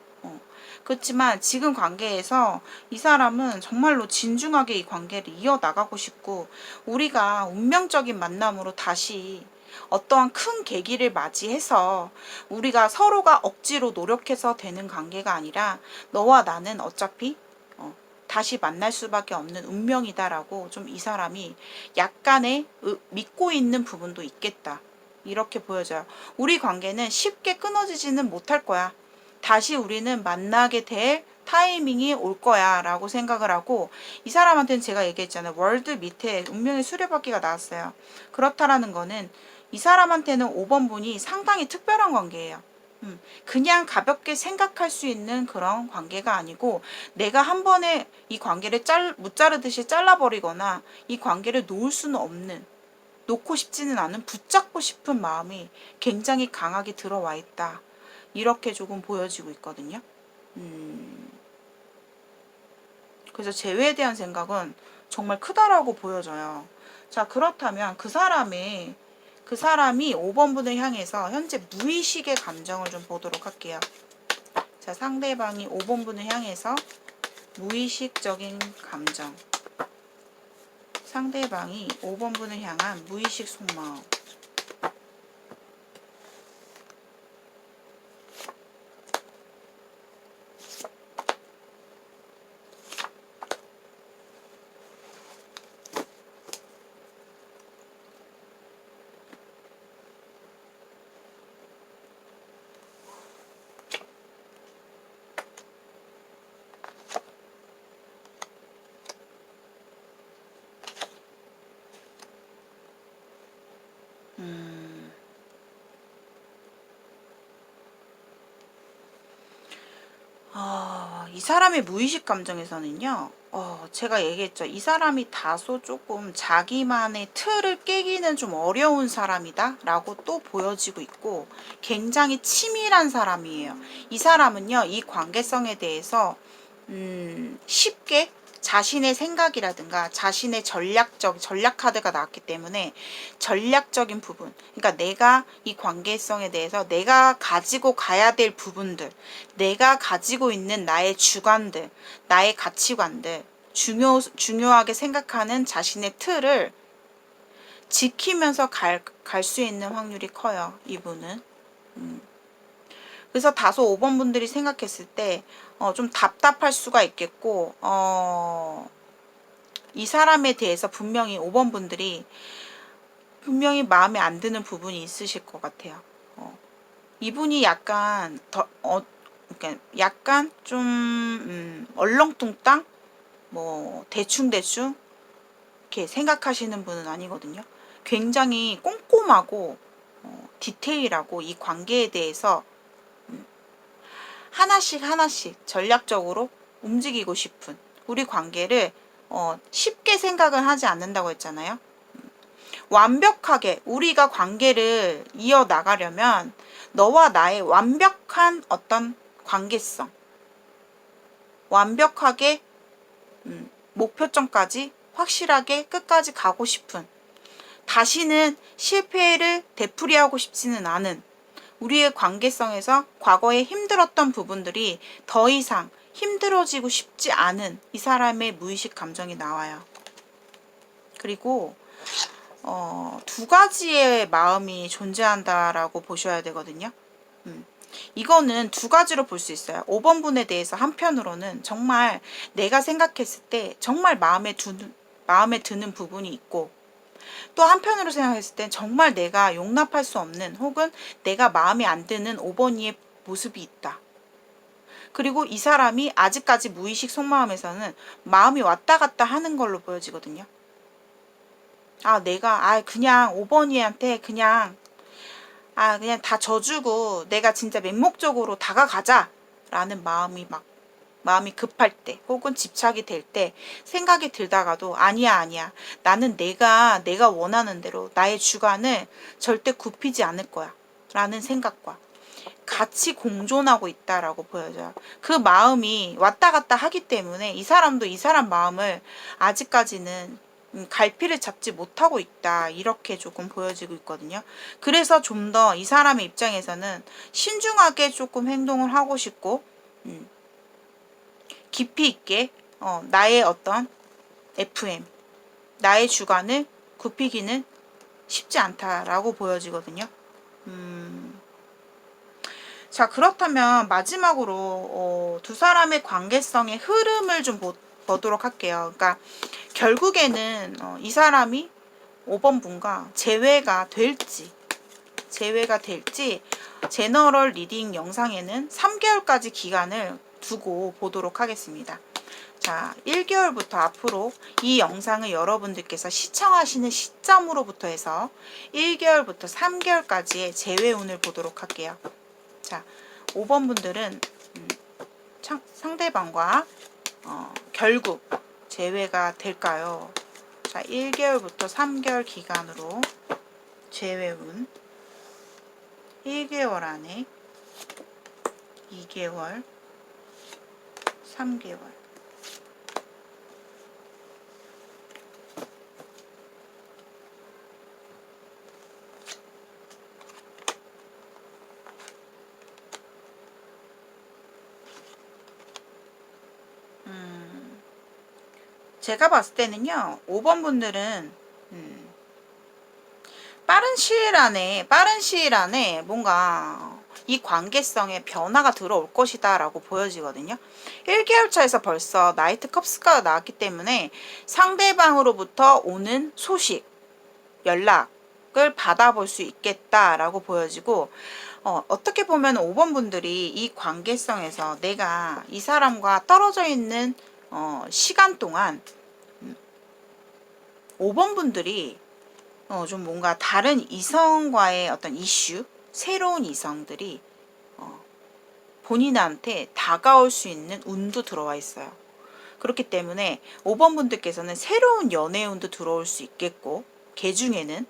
A: 그렇지만 지금 관계에서 이 사람은 정말로 진중하게 이 관계를 이어나가고 싶고, 우리가 운명적인 만남으로 다시 어떠한 큰 계기를 맞이해서 우리가 서로가 억지로 노력해서 되는 관계가 아니라, 너와 나는 어차피 다시 만날 수밖에 없는 운명이다라고 좀 이 사람이 약간의 믿고 있는 부분도 있겠다. 이렇게 보여져요. 우리 관계는 쉽게 끊어지지는 못할 거야. 다시 우리는 만나게 될 타이밍이 올 거야 라고 생각을 하고, 이 사람한테는 제가 얘기했잖아요. 월드 밑에 운명의 수레바퀴가 나왔어요. 그렇다라는 거는 이 사람한테는 5번 분이 상당히 특별한 관계예요. 그냥 가볍게 생각할 수 있는 그런 관계가 아니고, 내가 한 번에 이 관계를 무자르듯이 잘라버리거나 이 관계를 놓을 수는 없는, 놓고 싶지는 않은, 붙잡고 싶은 마음이 굉장히 강하게 들어와 있다. 이렇게 조금 보여지고 있거든요. 그래서 재회에 대한 생각은 정말 크다라고 보여져요. 자, 그렇다면 그 사람이 5번 분을 향해서 현재 무의식의 감정을 좀 보도록 할게요. 자, 상대방이 5번 분을 향해서 무의식적인 감정. 상대방이 5번 분을 향한 무의식 속마음. 이 사람의 무의식 감정에서는요, 제가 얘기했죠. 이 사람이 다소 조금 자기만의 틀을 깨기는 좀 어려운 사람이다 라고 또 보여지고 있고, 굉장히 치밀한 사람이에요. 이 사람은요, 이 관계성에 대해서 쉽게 자신의 생각이라든가 자신의 전략 카드가 나왔기 때문에 전략적인 부분, 그러니까 내가 이 관계성에 대해서 내가 가지고 가야 될 부분들, 내가 가지고 있는 나의 주관들, 나의 가치관들, 중요하게 생각하는 자신의 틀을 지키면서 갈 수 있는 확률이 커요, 이분은. 그래서 다소 5번 분들이 생각했을 때 좀 답답할 수가 있겠고, 이 사람에 대해서 분명히 5번 분들이 분명히 마음에 안 드는 부분이 있으실 것 같아요. 이분이 약간 그러니까 약간 좀 얼렁뚱땅, 뭐 대충대충 이렇게 생각하시는 분은 아니거든요. 굉장히 꼼꼼하고 디테일하고 이 관계에 대해서 하나씩 전략적으로 움직이고 싶은, 우리 관계를 쉽게 생각은 하지 않는다고 했잖아요. 완벽하게 우리가 관계를 이어나가려면 너와 나의 완벽한 어떤 관계성, 완벽하게 목표점까지 확실하게 끝까지 가고 싶은, 다시는 실패를 되풀이하고 싶지는 않은, 우리의 관계성에서 과거에 힘들었던 부분들이 더 이상 힘들어지고 싶지 않은 이 사람의 무의식 감정이 나와요. 그리고 두 가지의 마음이 존재한다라고 보셔야 되거든요. 이거는 두 가지로 볼 수 있어요. 5번 분에 대해서 한편으로는 정말 내가 생각했을 때 정말 마음에 드는 부분이 있고, 또 한편으로 생각했을 땐 정말 내가 용납할 수 없는, 혹은 내가 마음에 안 드는 5번이의 모습이 있다. 그리고 이 사람이 아직까지 무의식 속마음에서는 마음이 왔다 갔다 하는 걸로 보여지거든요. 내가 그냥 5번이한테 그냥 다 져주고 내가 진짜 맹목적으로 다가가자 라는 마음이 급할 때, 혹은 집착이 될 때 생각이 들다가도 아니야 나는 내가 원하는 대로 나의 주관을 절대 굽히지 않을 거야 라는 생각과 같이 공존하고 있다라고 보여져요. 그 마음이 왔다 갔다 하기 때문에 이 사람도 이 사람 마음을 아직까지는 갈피를 잡지 못하고 있다, 이렇게 조금 보여지고 있거든요. 그래서 좀 더 이 사람의 입장에서는 신중하게 조금 행동을 하고 싶고, 깊이 있게 나의 어떤 FM, 나의 주관을 굽히기는 쉽지 않다라고 보여지거든요. 자, 그렇다면 마지막으로 두 사람의 관계성의 흐름을 좀 보도록 할게요. 그러니까 결국에는 이 사람이 5번 분과 재회가 될지 제너럴 리딩 영상에는 3개월까지 기간을 두고 보도록 하겠습니다. 자, 1개월부터 앞으로 이 영상을 여러분들께서 시청하시는 시점으로부터 해서 1개월부터 3개월까지의 재회운을 보도록 할게요. 자, 5번 분들은 상대방과 결국 재회가 될까요? 자, 1개월부터 3개월 기간으로 재회운, 1개월 안에 2개월, 3개월. 제가 봤을 때는요, 5번 분들은 빠른 시일 안에 뭔가 이 관계성에 변화가 들어올 것이다 라고 보여지거든요. 1개월 차에서 벌써 나이트 컵스가 나왔기 때문에 상대방으로부터 오는 소식, 연락을 받아볼 수 있겠다라고 보여지고, 어떻게 보면 5번 분들이 이 관계성에서 내가 이 사람과 떨어져 있는 시간 동안 5번 분들이 좀 뭔가 다른 이성과의 어떤 이슈, 새로운 이성들이 본인한테 다가올 수 있는 운도 들어와 있어요. 그렇기 때문에 5번 분들께서는 새로운 연애운도 들어올 수 있겠고, 개 중에는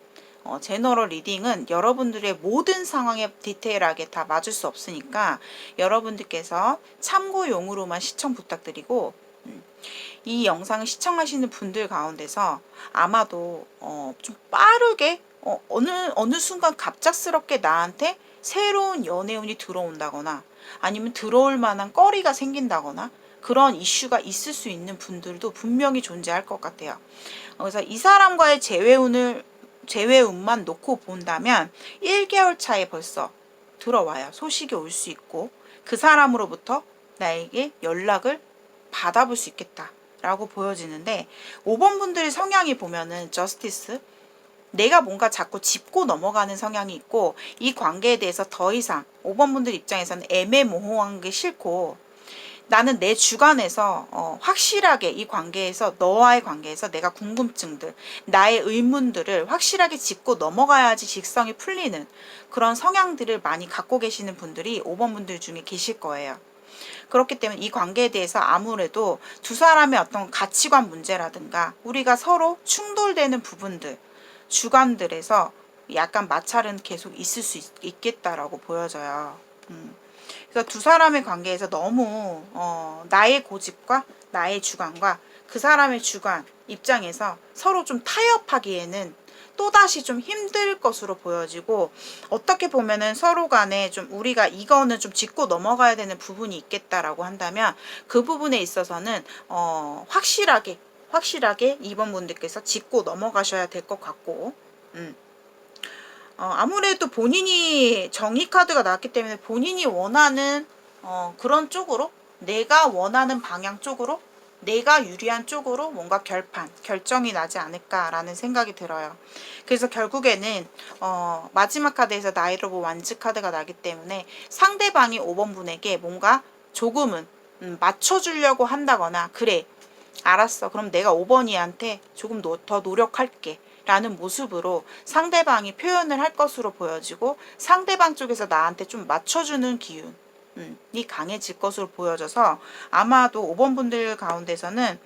A: 제너럴 리딩은 여러분들의 모든 상황에 디테일하게 다 맞을 수 없으니까 여러분들께서 참고용으로만 시청 부탁드리고, 이 영상을 시청하시는 분들 가운데서 아마도 좀 빠르게 어느 순간 갑작스럽게 나한테 새로운 연애운이 들어온다거나 아니면 들어올 만한 거리가 생긴다거나 그런 이슈가 있을 수 있는 분들도 분명히 존재할 것 같아요. 그래서 이 사람과의 재회운만 놓고 본다면 1개월 차에 벌써 들어와요. 소식이 올 수 있고 그 사람으로부터 나에게 연락을 받아볼 수 있겠다 라고 보여지는데, 5번 분들의 성향이 보면은 저스티스, 내가 뭔가 자꾸 짚고 넘어가는 성향이 있고, 이 관계에 대해서 더 이상 5번 분들 입장에서는 애매모호한 게 싫고, 나는 내 주관에서 확실하게 이 관계에서, 너와의 관계에서 내가 궁금증들, 나의 의문들을 확실하게 짚고 넘어가야지 직성이 풀리는 그런 성향들을 많이 갖고 계시는 분들이 5번 분들 중에 계실 거예요. 그렇기 때문에 이 관계에 대해서 아무래도 두 사람의 어떤 가치관 문제라든가 우리가 서로 충돌되는 부분들, 주관들에서 약간 마찰은 계속 있을 수 있겠다라고 보여져요. 그래서 두 사람의 관계에서 너무 나의 고집과 나의 주관과 그 사람의 주관 입장에서 서로 좀 타협하기에는 또다시 좀 힘들 것으로 보여지고, 어떻게 보면은 서로 간에 좀 우리가 이거는 좀 짚고 넘어가야 되는 부분이 있겠다라고 한다면 그 부분에 있어서는 확실하게 2번 분들께서 짚고 넘어가셔야 될 것 같고, 아무래도 본인이 정의 카드가 나왔기 때문에 본인이 원하는 그런 쪽으로, 내가 원하는 방향 쪽으로, 내가 유리한 쪽으로 뭔가 결정이 나지 않을까라는 생각이 들어요. 그래서 결국에는 마지막 카드에서 나이트 오브 완즈 카드가 나기 때문에 상대방이 5번 분에게 뭔가 조금은 맞춰주려고 한다거나, 그래 알았어 그럼 내가 5번이한테 조금 더 노력할게 라는 모습으로 상대방이 표현을 할 것으로 보여지고, 상대방 쪽에서 나한테 좀 맞춰주는 기운이 강해질 것으로 보여져서 아마도 5번 분들 가운데서는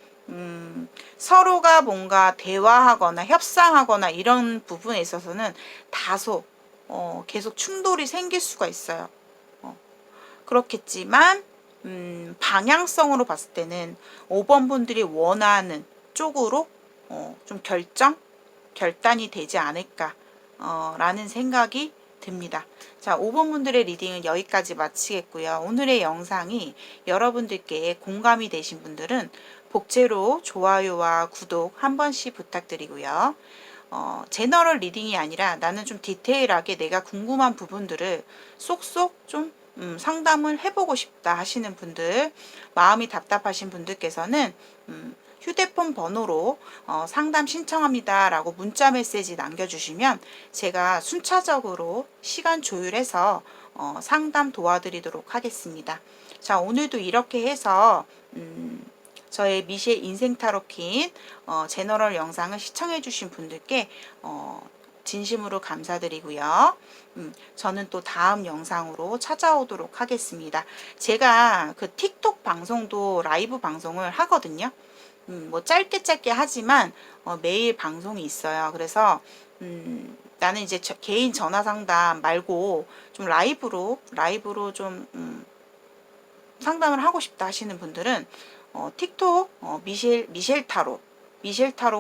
A: 서로가 뭔가 대화하거나 협상하거나 이런 부분에 있어서는 다소 계속 충돌이 생길 수가 있어요. 그렇겠지만 방향성으로 봤을 때는 5번 분들이 원하는 쪽으로 좀 결단이 되지 않을까 라는 생각이 듭니다. 자, 5번 분들의 리딩은 여기까지 마치겠고요. 오늘의 영상이 여러분들께 공감이 되신 분들은 복제로 좋아요와 구독 한 번씩 부탁드리고요. 제너럴 리딩이 아니라 나는 좀 디테일하게 내가 궁금한 부분들을 쏙쏙 좀 상담을 해보고 싶다 하시는 분들, 마음이 답답하신 분들께서는 휴대폰 번호로 상담 신청합니다 라고 문자 메시지 남겨주시면 제가 순차적으로 시간 조율해서 상담 도와드리도록 하겠습니다. 자, 오늘도 이렇게 해서 저의 미셸 인생 타로킨 제너럴 영상을 시청해 주신 분들께 진심으로 감사드리고요. 저는 또 다음 영상으로 찾아오도록 하겠습니다. 제가 그 틱톡 방송도 라이브 방송을 하거든요. 뭐 짧게 하지만 매일 방송이 있어요. 그래서 나는 이제 개인 전화 상담 말고 좀 라이브로 좀 상담을 하고 싶다 하시는 분들은 틱톡 미셸 타로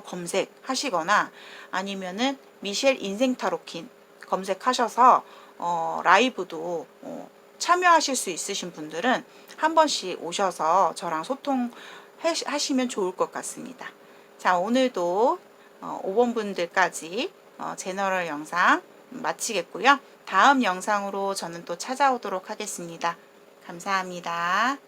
A: 검색하시거나 아니면은 미셸 인생 타로킨 검색하셔서 라이브도 참여하실 수 있으신 분들은 한 번씩 오셔서 저랑 소통하시면 좋을 것 같습니다. 자, 오늘도 5번 분들까지 제너럴 영상 마치겠고요. 다음 영상으로 저는 또 찾아오도록 하겠습니다. 감사합니다.